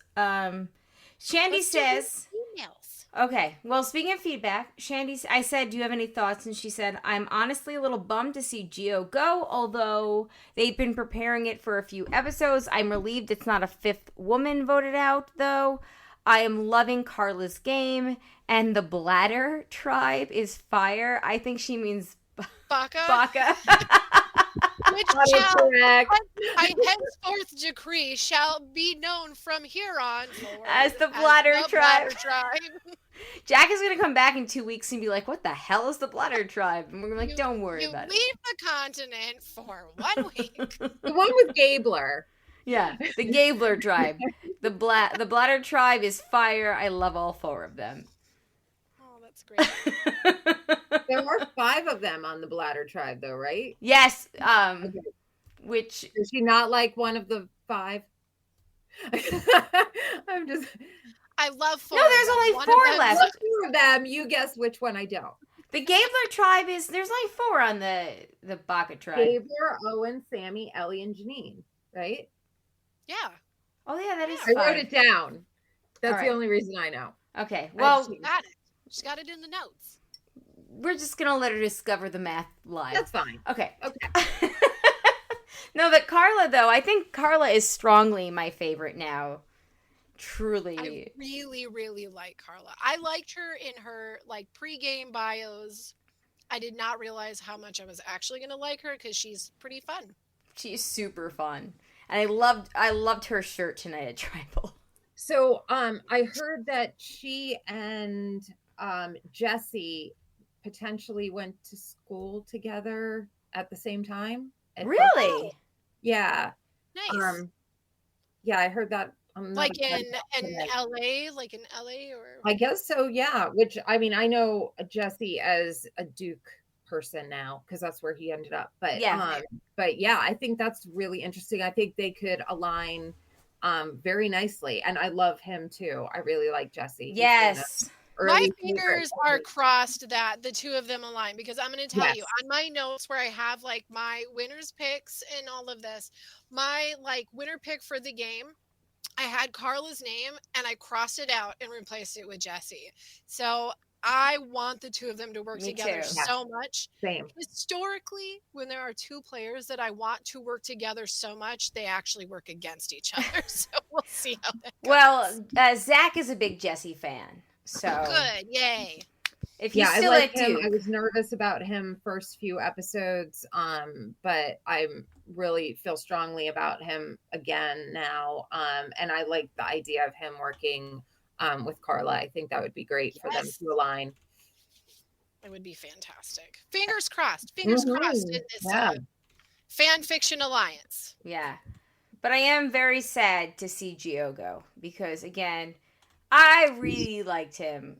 Shandy says... emails. Okay, well, speaking of feedback, Shandy, I said, do you have any thoughts? And she said, I'm honestly a little bummed to see Gio go, although they've been preparing it for a few episodes. I'm relieved it's not a 5th woman voted out, though. I am loving Carla's game, and the Bladder tribe is fire. I think she means... Baka. Which shall, I henceforth decree, shall be known from here on forward as the Bladder tribe. Jack is going to come back in 2 weeks and be like, what the hell is the Bladder tribe? And we're like, don't worry about it. You leave the continent for 1 week. The one with Gabler. Yeah, the Gabler tribe. The Bladder tribe is fire. I love all 4 of them. Oh, that's great. There are 5 of them on the Bladder tribe, though, right? Yes. Okay. Which is she not like one of the 5? I'm just. I love 4. No, there's only 4 left. 4 of them. You guess which one I don't. The Gabler tribe is. There's only 4 on the Baka tribe. Gabler, Owen, Sammy, Ellie, and Janine. Right? Yeah. Oh yeah, that is. I wrote it down. That's right. the only reason I know. Okay. Well, got it. She's got it in the notes. We're just gonna let her discover the math live. That's fine. Okay. No, but Carla though, I think Carla is strongly my favorite now. Truly. I really, really like Carla. I liked her in her like pre-game bios. I did not realize how much I was actually gonna like her because she's pretty fun. She's super fun. And I loved her shirt tonight at Tribal. So I heard that she and Jesse potentially went to school together at the same time. Really? Yeah. Nice. Yeah, I heard that. Like in LA, or I guess so. Yeah. Which I mean, I know Jesse as a Duke person now because that's where he ended up. But yeah, I think that's really interesting. I think they could align very nicely, and I love him too. I really like Jesse. Yes. My fingers are crossed that the 2 of them align because I'm going to tell you on my notes where I have like my winners picks and all of this, my like winner pick for the game, I had Carla's name and I crossed it out and replaced it with Jesse. So I want the 2 of them to work together so much. Same. Historically, when there are 2 players that I want to work together so much, they actually work against each other. So we'll see how that goes. Well, Zach is a big Jesse fan. So good, yay! If you still like him, I was nervous about him first few episodes, but I really feel strongly about him again now, and I like the idea of him working with Carla. I think that would be great for them to align. It would be fantastic. Fingers crossed. Fingers crossed in this fan fiction alliance. Yeah, but I am very sad to see Gio go because again. I really liked him,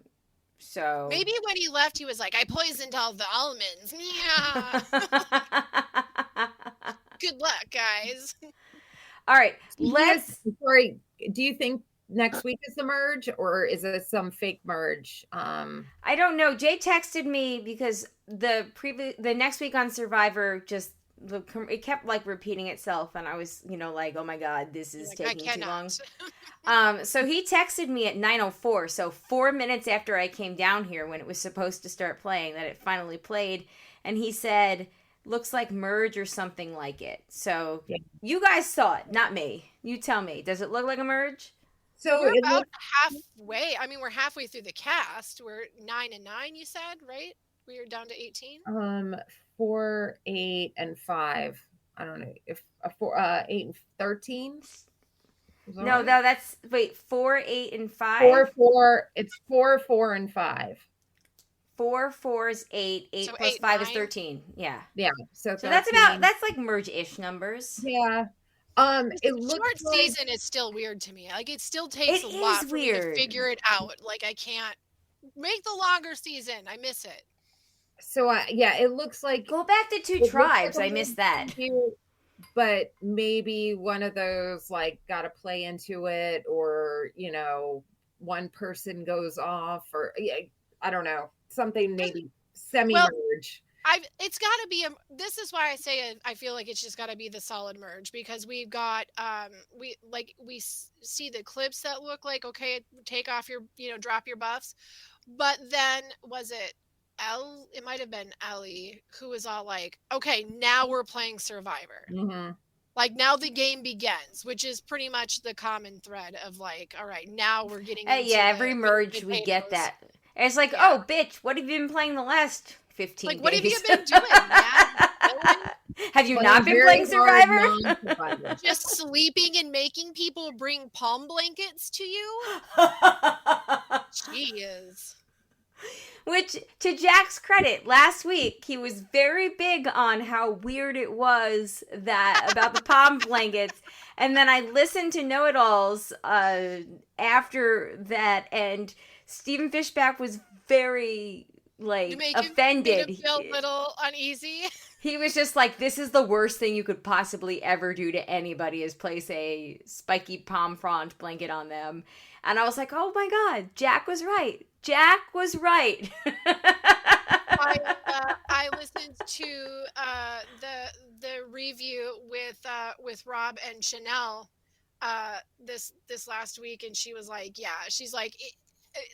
so... Maybe when he left, he was like, I poisoned all the almonds. Yeah. Good luck, guys. All right, Sorry, do you think next week is the merge, or is it some fake merge? I don't know. Jay texted me because the next week on Survivor, just it kept like repeating itself, and I was, like, oh my god, this is taking too long. So he texted me at 9:04, so 4 minutes after I came down here when it was supposed to start playing, that it finally played, and he said, looks like merge or something like it. So you guys saw it, not me. You tell me, does it look like a merge? So we're about halfway. I mean, we're halfway through the cast. We're 9 and 9, you said, right? We are down to 18. 4, 8, and 5. I don't know if 8 and 13. No, that's 4, 8, and 5. 4. It's 4, 4, and 5. 4, 4 is 8. 8 so plus 5 is 13. Yeah. Yeah. So that's like merge-ish numbers. Yeah. It looks short season is still weird to me. Like, it still takes a lot for me to figure it out. Like, I can't make the longer season. I miss it. So it looks like go back to 2 tribes. Like I missed that. But maybe one of those like got to play into it, or one person goes off, or I don't know, something maybe semi-merge. It's got to be this is why I say I feel like it's just got to be the solid merge, because we've got we see the clips that look like, okay, take off your drop your buffs, but then was it it might have been Ellie who was all like, okay, now we're playing Survivor. Mm-hmm. Like, now the game begins, which is pretty much the common thread of like, all right, now we're getting every merge we get that. And it's like, oh bitch, what have you been playing the last 15 days? What have you been doing, man? Have you not been playing Survivor? Just sleeping and making people bring palm blankets to you? Jeez. Which, to Jack's credit, last week he was very big on how weird it was about the palm blankets. And then I listened to Know-It-Alls after that, and Stephen Fishback was very offended. You feel a little uneasy. He was just like, this is the worst thing you could possibly ever do to anybody, is place a spiky palm frond blanket on them. And I was like, oh my god, Jack was right. Jack was right. I listened to the review with Rob and Chanel this last week, and she was like, yeah, she's like,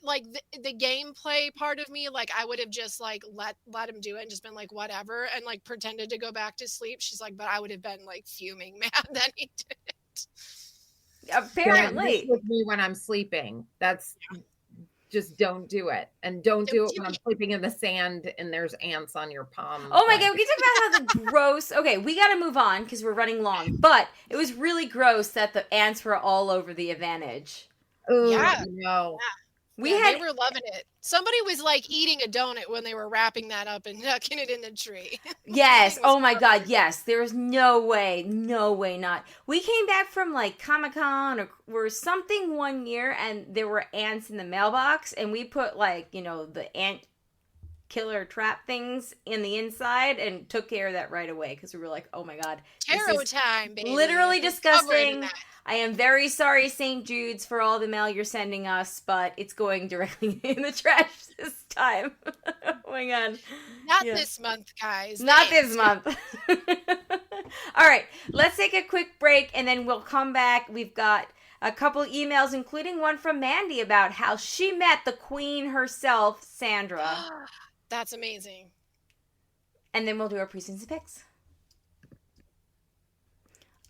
like the gameplay part of me, like I would have just like let him do it and just been like whatever and like pretended to go back to sleep. She's like, but I would have been like fuming mad that he did it. Apparently, with me when I'm sleeping, that's just don't do it, and don't do it when I'm sleeping in the sand and there's ants on your palm. Oh my god, we can talk about how the gross. Okay, we got to move on because we're running long. But it was really gross that the ants were all over the advantage. Oh yeah, no. Yeah. They were loving it. Somebody was like eating a donut when they were wrapping that up and tucking it in the tree. Yes. Oh my god, yes. There was no way not. We came back from like Comic-Con or something one year, and there were ants in the mailbox, and we put like, the ant killer trap things in the inside and took care of that right away, because we were like, oh my god, tarot time, baby. Literally disgusting. I am very sorry, St. Jude's, for all the mail you're sending us, but it's going directly in the trash this time. Oh my god. Not this month, guys. Not this month. All right, let's take a quick break, and then we'll come back. We've got a couple emails, including one from Mandy about how she met the queen herself, Sandra. That's amazing. And then we'll do our preseason picks.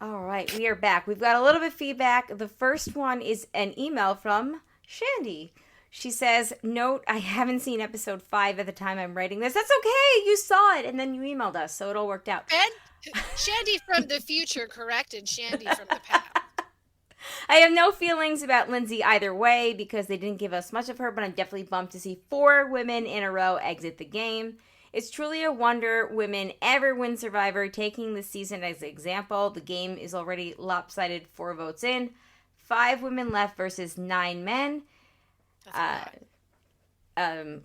All right, we are back. We've got a little bit of feedback. The first one is an email from Shandy. She says, note, I haven't seen episode 5 at the time I'm writing this. That's okay. You saw it, and then you emailed us, so it all worked out. And Shandy from the future corrected Shandy from the past. I have no feelings about Lindsay either way because they didn't give us much of her, but I'm definitely bummed to see 4 women in a row exit the game. It's truly a wonder women ever win Survivor, taking this season as an example. The game is already lopsided 4 votes in. 5 women left versus 9 men.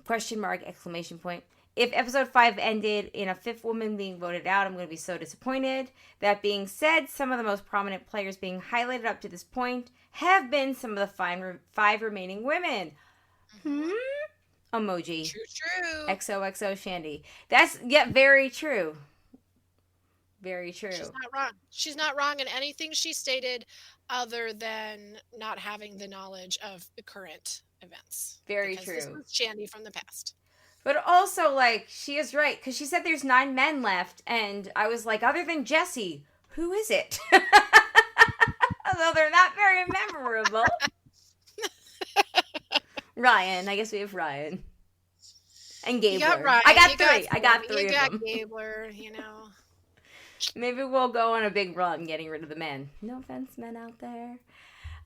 Question mark, exclamation point. If episode 5 ended in a 5th woman being voted out, I'm going to be so disappointed. That being said, some of the most prominent players being highlighted up to this point have been some of the 5 remaining women. emoji. True. XOXO Shandy. That's very true. Very true. She's not wrong. She's not wrong in anything she stated other than not having the knowledge of the current events. Very because true. This was Shandy from the past. But also, like, she is right, because she said there's 9 men left, and I was like, other than Jesse, who is it? Although they're not very memorable. Ryan. I guess we have Ryan. And Gabler. You got Ryan. I got 3. I got 3 you of got them. Gabler, you know. Maybe we'll go on a big run getting rid of the men. No offense, men out there.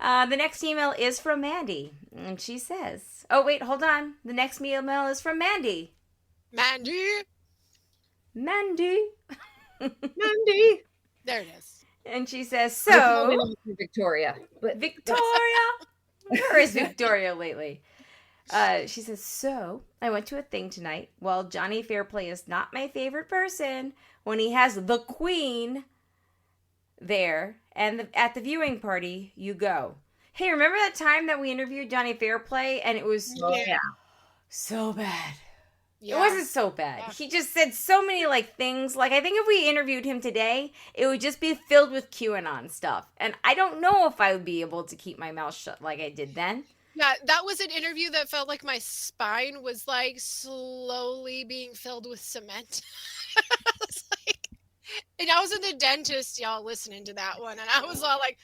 The next email is from Mandy. And she says... Oh, wait, hold on. The next email is from Mandy. Mandy. There it is. And she says, so... Victoria. But Victoria? Where is Victoria lately? She says, so, I went to a thing tonight. Well, Johnny Fairplay is not my favorite person when he has the Queen there. And at the viewing party, you go. Hey, remember that time that we interviewed Johnny Fairplay and it was so bad? Yeah. It wasn't so bad. Yeah. He just said so many, like, things. Like, I think if we interviewed him today, it would just be filled with QAnon stuff. And I don't know if I would be able to keep my mouth shut like I did then. Yeah, that was an interview that felt like my spine was, like, slowly being filled with cement. And I was in the dentist, y'all, listening to that one. And I was all like,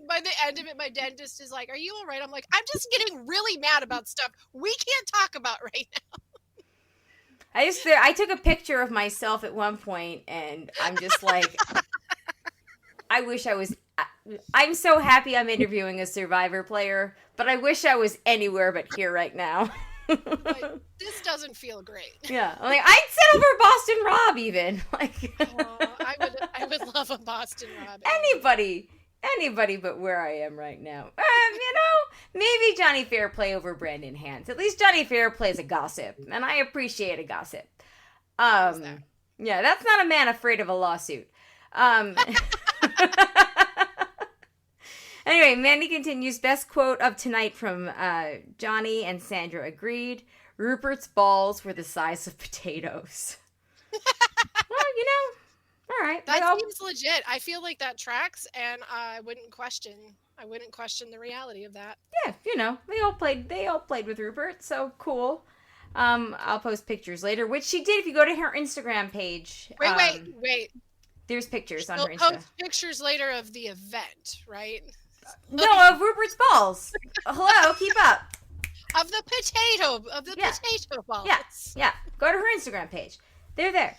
by the end of it, my dentist is like, are you all right? I'm like, I'm just getting really mad about stuff we can't talk about right now. I took a picture of myself at one point, and I'm just like, I wish I was... I'm so happy I'm interviewing a Survivor player, but I wish I was anywhere but here right now. Like, this doesn't feel great. Yeah, like I'd settle for Boston Rob even. Like, I would love a Boston Rob. Anybody but where I am right now. You know, maybe Johnny Fairplay over Brandon Hans. At least Johnny Fairplay is a gossip, and I appreciate a gossip. Yeah, that's not a man afraid of a lawsuit. Anyway, Mandy continues, best quote of tonight from Johnny and Sandra agreed. Rupert's balls were the size of potatoes. Well, you know, all right. That seems legit. I feel like that tracks, and I wouldn't question the reality of that. Yeah, you know, they all played with Rupert, so cool. I'll post pictures later, which she did if you go to her Instagram page. Wait. There's pictures on She'll her Insta. Post pictures later of the event, right? No, of Rupert's balls. Hello, keep up. Of the potato balls. Yeah. Go to her Instagram page. They're there.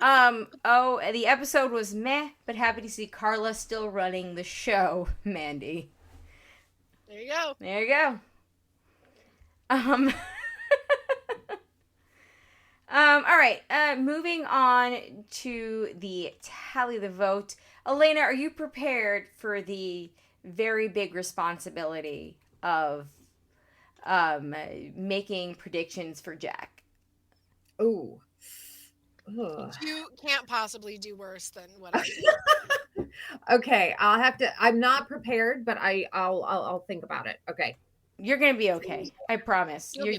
The episode was meh, but happy to see Carla still running the show, Mandy. There you go. All right, moving on to the tally the vote. Elena, are you prepared for the very big responsibility of making predictions for Jack? Ooh. You can't possibly do worse than what I did. Okay, I'm not prepared, but I'll think about it. Okay. You're going to be okay. I promise. You'll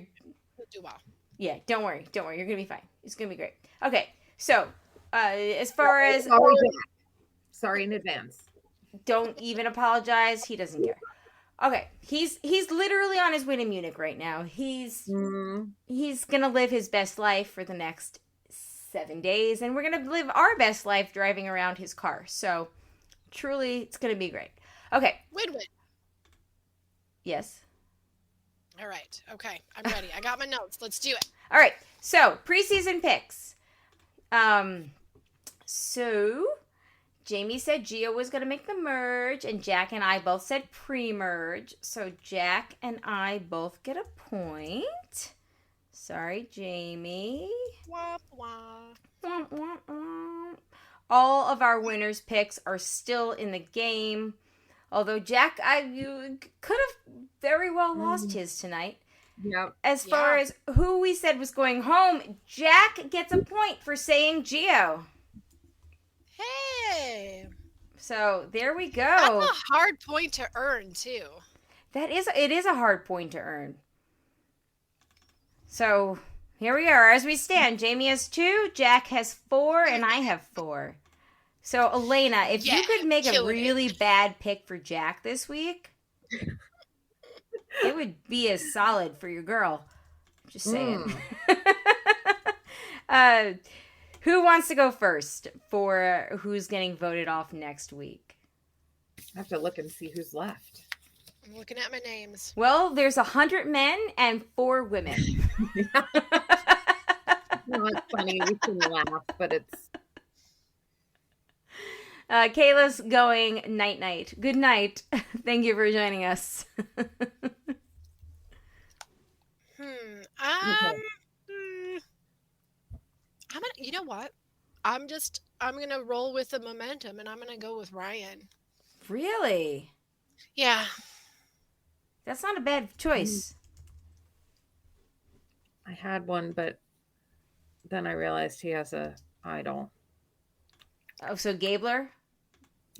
do well. Yeah, don't worry. You're going to be fine. It's going to be great. Okay, so as far as... Sorry in advance. Don't even apologize. He doesn't care. Okay, he's literally on his way to Munich right now. He's gonna live his best life for the next 7 days, and we're gonna live our best life driving around his car. So, truly, it's gonna be great. Okay. Win-win. Yes. All right. Okay, I'm ready. I got my notes. Let's do it. All right. So, preseason picks. So Jamie said Gio was going to make the merge, and Jack and I both said pre-merge. So Jack and I both get a point. Sorry, Jamie. Womp womp. Womp, womp, womp. All of our winners' picks are still in the game. Although Jack, you could have very well lost his tonight. Yep. As far as who we said was going home, Jack gets a point for saying Gio. Hey. So there we go. That's a hard point to earn too. It is a hard point to earn. So here we are as we stand. Jamie has 2, Jack has 4, and I have 4. So Elena, if you could make a really bad pick for Jack this week, it would be as solid for your girl. Just saying. Who wants to go first for who's getting voted off next week? I have to look and see who's left. I'm looking at my names. Well, there's 100 men and 4 women. No, it's funny. We can laugh, but it's... Kayla's going night-night. Good night. Thank you for joining us. You know what? I'm gonna roll with the momentum, and I'm gonna go with Ryan. Really? Yeah. That's not a bad choice. I had one, but then I realized he has a idol. Oh, so Gabler?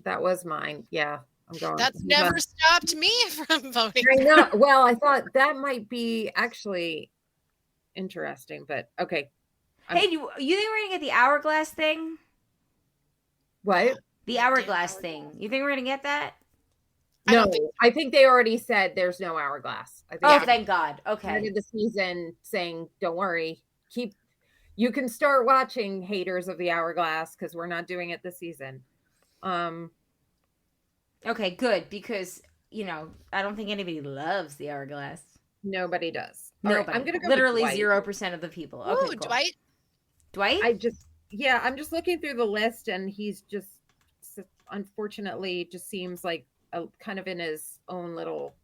That was mine. Yeah, I'm going. That's never stopped me from voting. I know. Well, I thought that might be actually interesting, but okay. Hey, you think we're gonna get the hourglass thing? What? The hourglass thing. You think we're gonna get that? No, I think they already said there's no hourglass. I think thank God. Okay. Started the season saying, "Don't worry, you can start watching haters of the hourglass because we're not doing it this season." Okay, good, because I don't think anybody loves the hourglass. Nobody does. Nobody. Right, I'm gonna go literally 0% of the people. Okay, Ooh, cool. Dwight. I'm just looking through the list, and he's just unfortunately just seems like kind of in his own little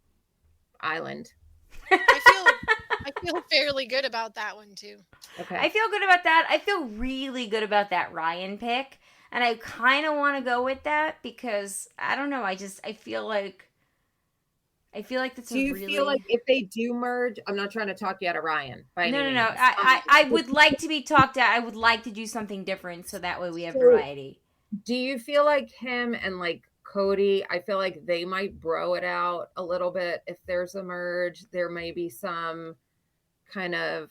island. I feel fairly good about that one too. Okay. I feel good about that. I feel really good about that Ryan pick, and I kind of want to go with that because I don't know. I feel like that's Do you feel like if they do merge? I'm not trying to talk you out of Ryan. No. I would like to be talked out. I would like to do something different so that way we have variety. Do you feel like him and like Cody? I feel like they might bro it out a little bit. If there's a merge, there may be some kind of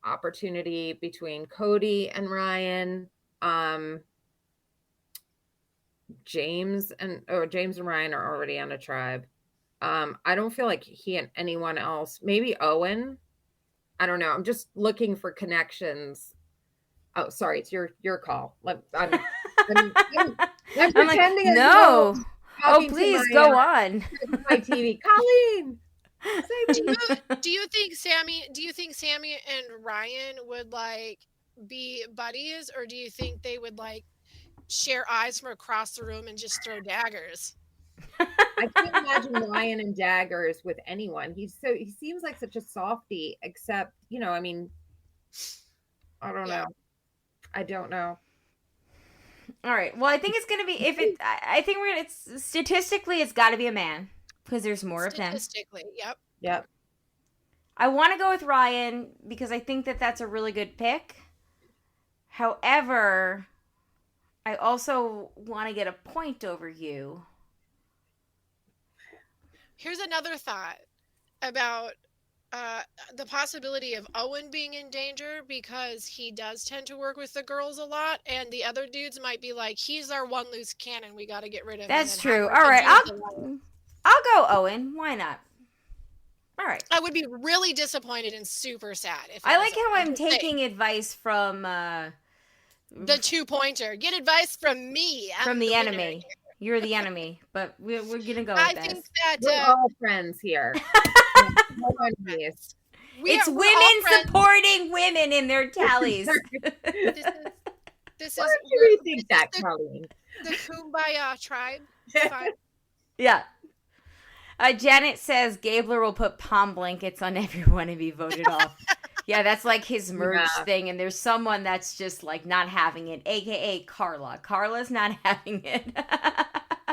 opportunity between Cody and Ryan. James and Ryan are already on a tribe. I don't feel like he and anyone else, maybe Owen. I don't know. I'm just looking for connections. Oh, sorry. It's your call. I'm pretending like, no. Oh, please go on. My TV. Colleen. Do you think Sammy and Ryan would like be buddies, or do you think they would like share eyes from across the room and just throw daggers? I can't imagine Ryan and daggers with anyone. He seems like such a softie, except, I mean, I don't know. I don't know. All right. Well, I think it's going to be, statistically, it's got to be a man because there's more of them. Statistically, Yep. I want to go with Ryan because I think that that's a really good pick. However, I also want to get a point over you. Here's another thought about the possibility of Owen being in danger because he does tend to work with the girls a lot, and the other dudes might be like, he's our one loose cannon. We got to get rid of him. That's true. All right. I'll go Owen. Why not? All right. I would be really disappointed and super sad. I like how I'm taking advice from the 2-pointer. Get advice from me. From the enemy. You're the enemy, but we're going to go with I this. think that we're all friends here. It's women supporting women in their tallies. This is why do we think that, Colleen? The Kumbaya tribe. Yeah. Janet says Gabler will put palm blankets on everyone and be voted off. Yeah, that's like his merge thing, and there's someone that's just like not having it, aka Carla. Carla's not having it.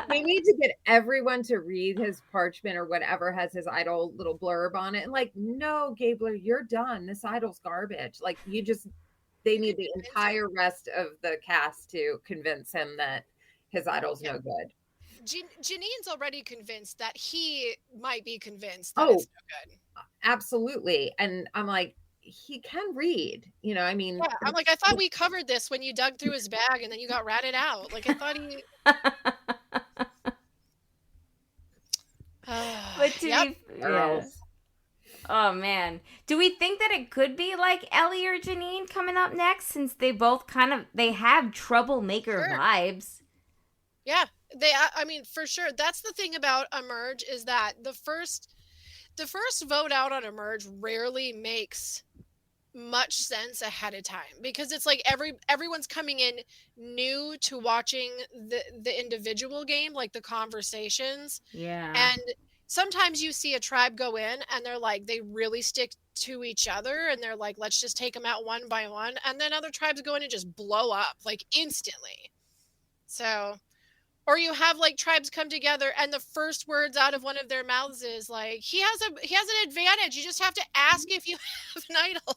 We need to get everyone to read his parchment or whatever has his idol little blurb on it. And like, no, Gabler, you're done. This idol's garbage. Like, they need the entire rest of the cast to convince him that his idol's no good. Janine's already convinced that he might be convinced that it's no good. Absolutely. And I'm like, he can read, you know, I mean. Yeah, I'm like, I thought we covered this when you dug through his bag and then you got ratted out. Like, I thought he. But to Yep. be, yeah. Oh man, do we think that it could be like Ellie or Janine coming up next, since they both they have troublemaker vibes? Yeah, I mean, for sure. That's the thing about Emerge, is that the first vote out on Emerge rarely makes much sense ahead of time, because it's like everyone's coming in new to watching the individual game, like the conversations. Yeah. And sometimes you see a tribe go in and they're like, they really stick to each other and they're like, let's just take them out one by one. And then other tribes go in and just blow up like instantly. So, or you have like tribes come together and the first words out of one of their mouths is like, he has an advantage. You just have to ask if you have an idol.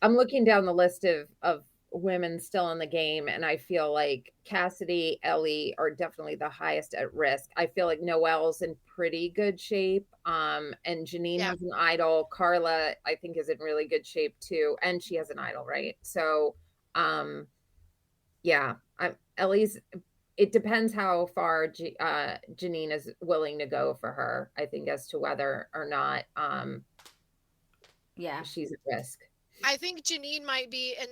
I'm looking down the list of women still in the game, and I feel like Cassidy, Ellie are definitely the highest at risk. I feel like Noelle's in pretty good shape, and Janine has an idol. Carla, I think, is in really good shape too, and she has an idol, right? So Ellie's, it depends how far Janine is willing to go for her, I think, as to whether or not she's at risk. I think Janine might be in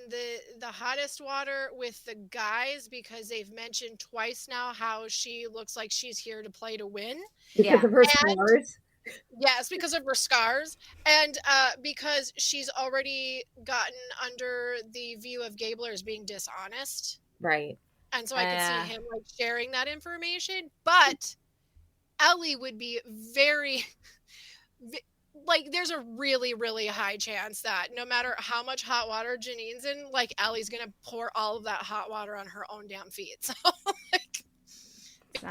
the hottest water with the guys, because they've mentioned twice now how she looks like she's here to play to win. Because of her scars? Yes, because of her scars. And because she's already gotten under the view of Gabler as being dishonest. Right. And so I could see him like sharing that information. But Ellie would be very... like, there's a really, really high chance that no matter how much hot water Janine's in, like, Ellie's going to pour all of that hot water on her own damn feet. So, like,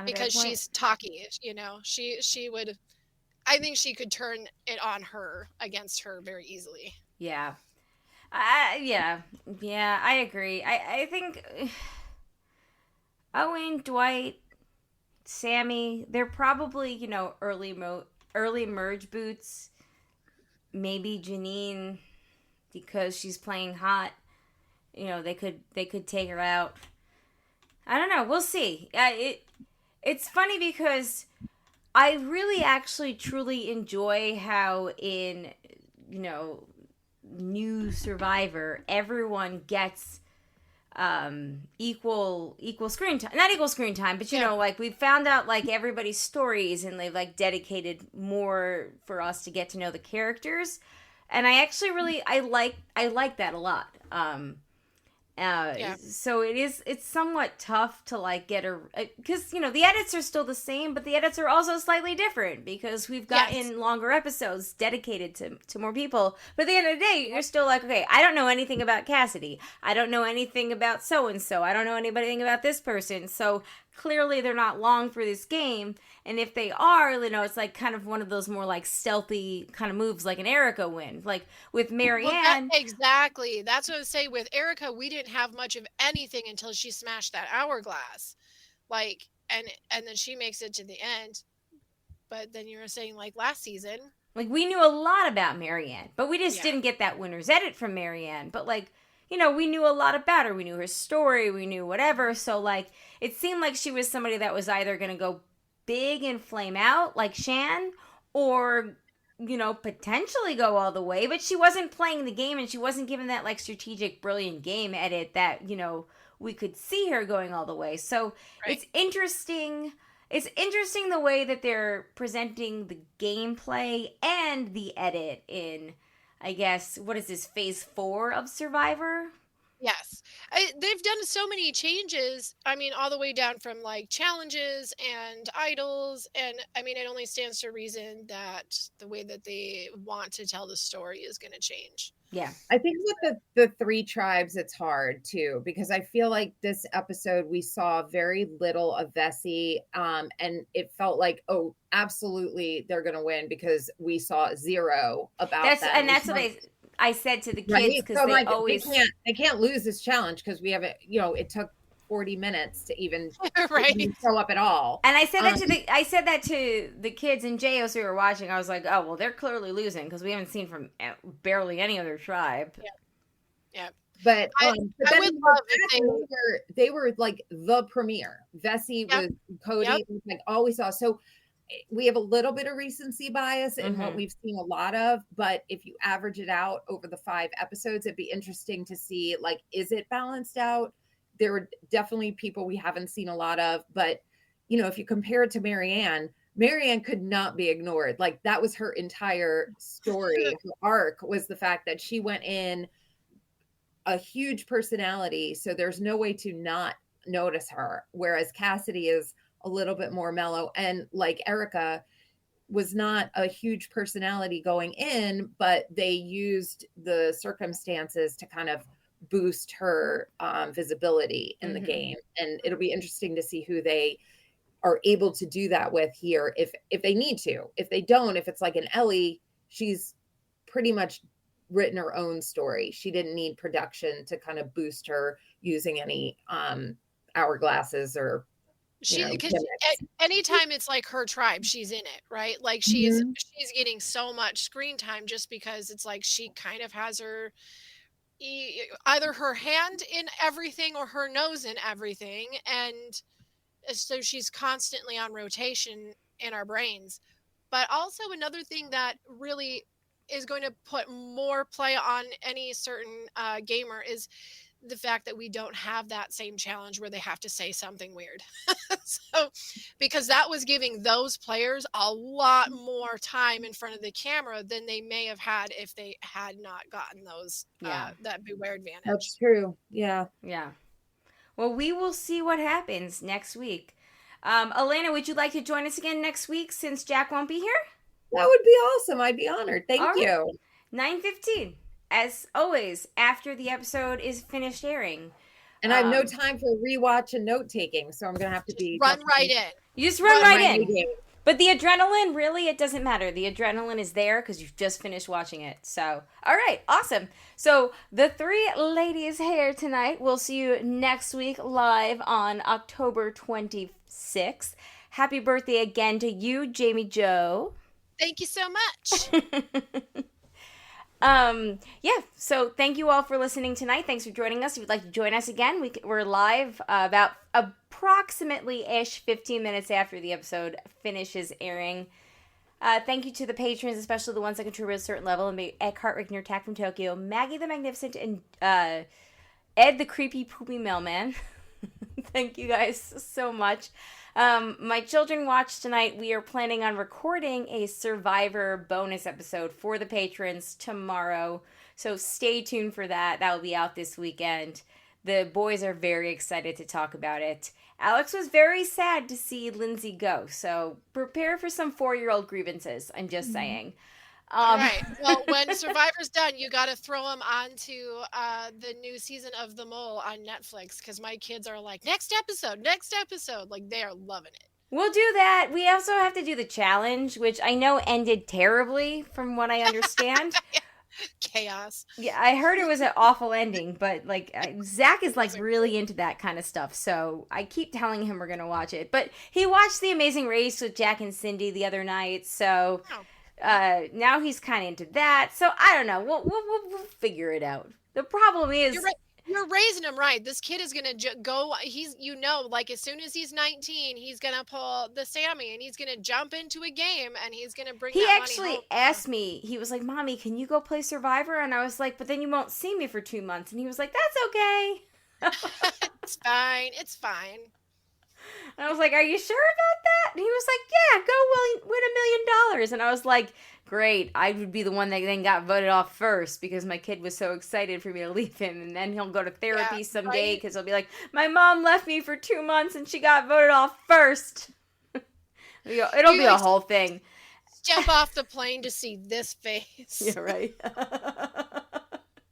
because she's talky, you know, she would, I think she could turn it on her, against her very easily. Yeah. Yeah, I agree. I think Owen, Dwight, Sammy, they're probably, you know, early merge boots. Maybe Janine, because she's playing hot, you know, they could take her out. I don't know. We'll see. It's funny because I really actually truly enjoy how in, you know, new Survivor, everyone gets equal screen time, not equal screen time, but you know, like, we found out like everybody's stories, and they've like dedicated more for us to get to know the characters, and I actually really I like that a lot. So it's somewhat tough to like get because, you know, the edits are still the same, but the edits are also slightly different because we've gotten longer episodes dedicated to more people. But at the end of the day, you're still like, okay, I don't know anything about Cassidy. I don't know anything about so-and-so. I don't know anything about this person. So clearly they're not long for this game. And if they are, you know, it's like kind of one of those more like stealthy kind of moves, like an Erica win. Like with Marianne. Well, exactly. That's what I was saying. With Erica, we didn't have much of anything until she smashed that hourglass. Like, and then she makes it to the end. But then you were saying, like, last season. Like, we knew a lot about Marianne, but we just didn't get that winner's edit from Marianne. But, like, you know, we knew a lot about her. We knew her story. We knew whatever. So, like, it seemed like she was somebody that was either going to go big and flame out like Shan, or, you know, potentially go all the way. But she wasn't playing the game, and she wasn't given that, like, strategic, brilliant game edit that, you know, we could see her going all the way. So it's interesting. It's interesting the way that they're presenting the gameplay and the edit in, I guess, what is this, phase 4 of Survivor? Yes. They've done so many changes. I mean, all the way down from like challenges and idols. And I mean, it only stands to reason that the way that they want to tell the story is going to change. Yeah. I think with the 3 tribes, it's hard too, because I feel like this episode, we saw very little of Vessi, and it felt like, oh, absolutely, they're going to win, because we saw zero about that. And that's what I said to the kids, because they can't lose this challenge, because we have it, you know, it took 40 minutes to even, Right. even show up at all. And I said that to the kids in JOS who were watching. I was like, oh well, they're clearly losing because we haven't seen from barely any other tribe. Yeah. But I then would love if they were like the premiere. Vessi Yep. was Cody, like all we saw. So we have a little bit of recency bias in what we've seen a lot of, but if you average it out over the 5 episodes, it'd be interesting to see, like, is it balanced out? There were definitely people we haven't seen a lot of, but if you compare it to Marianne could not be ignored. Like, that was her entire story. Her arc was the fact that she went in a huge personality, so there's no way to not notice her, whereas Cassidy is a little bit more mellow, and like Erica was not a huge personality going in, but they used the circumstances to kind of boost her visibility in the game. And it'll be interesting to see who they are able to do that with here, if they need to. If they don't, if it's like an Ellie, she's pretty much written her own story. She didn't need production to kind of boost her using any hourglasses or because anytime it's like her tribe, she's in it, right? Like she's getting so much screen time just because it's like she kind of has her either her hand in everything or her nose in everything, and so she's constantly on rotation in our brains. But also another thing that really is going to put more play on any certain gamer is the fact that we don't have that same challenge where they have to say something weird. So, because that was giving those players a lot more time in front of the camera than they may have had if they had not gotten those, that beware advantage. That's true. Yeah. Yeah. Well, we will see what happens next week. Elena, would you like to join us again next week since Jack won't be here? That would be awesome. I'd be honored. Thank you. 9:15. As always, after the episode is finished airing. And I have no time for rewatch and note taking, so I'm going to have to run right in. You just run right in. But the adrenaline, really, it doesn't matter. The adrenaline is there because you've just finished watching it. So, all right, awesome. So, the 3 ladies here tonight. We'll see you next week live on October 26th. Happy birthday again to you, Jamie Jo. Thank you so much. So thank you all for listening tonight. Thanks for joining us. If you'd like to join us again, we're live about approximately-ish 15 minutes after the episode finishes airing. Thank you to the patrons, especially the ones that contribute at a certain level, and Eckhart Rickner, Tack from Tokyo, Maggie the Magnificent, and Ed the Creepy Poopy Mailman. Thank you guys so much. My children watched tonight. We are planning on recording a Survivor bonus episode for the patrons tomorrow. So stay tuned for that. That will be out this weekend. The boys are very excited to talk about it. Alex was very sad to see Lindsay go. So prepare for some 4-year-old grievances. I'm just saying. Right. Well, when Survivor's done, you got to throw them onto the new season of The Mole on Netflix, because my kids are like, next episode. Like, they are loving it. We'll do that. We also have to do the challenge, which I know ended terribly from what I understand. Chaos. Yeah, I heard it was an awful ending, but like Zach is like really into that kind of stuff, so I keep telling him we're going to watch it. But he watched The Amazing Race with Jack and Cindy the other night, so... now he's kind of into that, so I don't know. We'll figure it out. The problem is you're raising him right. This kid is gonna go. He's like as soon as he's 19, he's gonna pull the Sammy and he's gonna jump into a game and he's gonna bring. He that actually money home. asked me. He was like, "Mommy, can you go play Survivor?" And I was like, "But then you won't see me for 2 months." And he was like, "That's okay." It's fine. It's fine. And I was like, "Are you sure about that?" And he was like, "Yeah, go win $1 million." And I was like, "Great, I would be the one that then got voted off first because my kid was so excited for me to leave him. And then he'll go to therapy someday because he'll be like, my mom left me for 2 months and she got voted off first." It'll be a whole thing. Step off the plane to see this face. Yeah, right.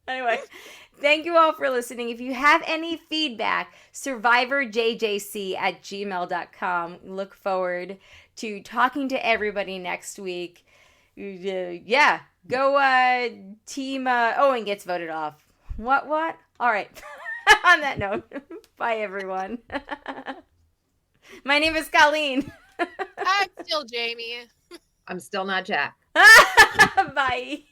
Anyway, thank you all for listening. If you have any feedback, SurvivorJJC@gmail.com. Look forward to talking to everybody next week. Yeah, go team Owen gets voted off. What? All right. On that note, Bye, everyone. My name is Colleen. I'm still Jamie. I'm still not Jack. Bye.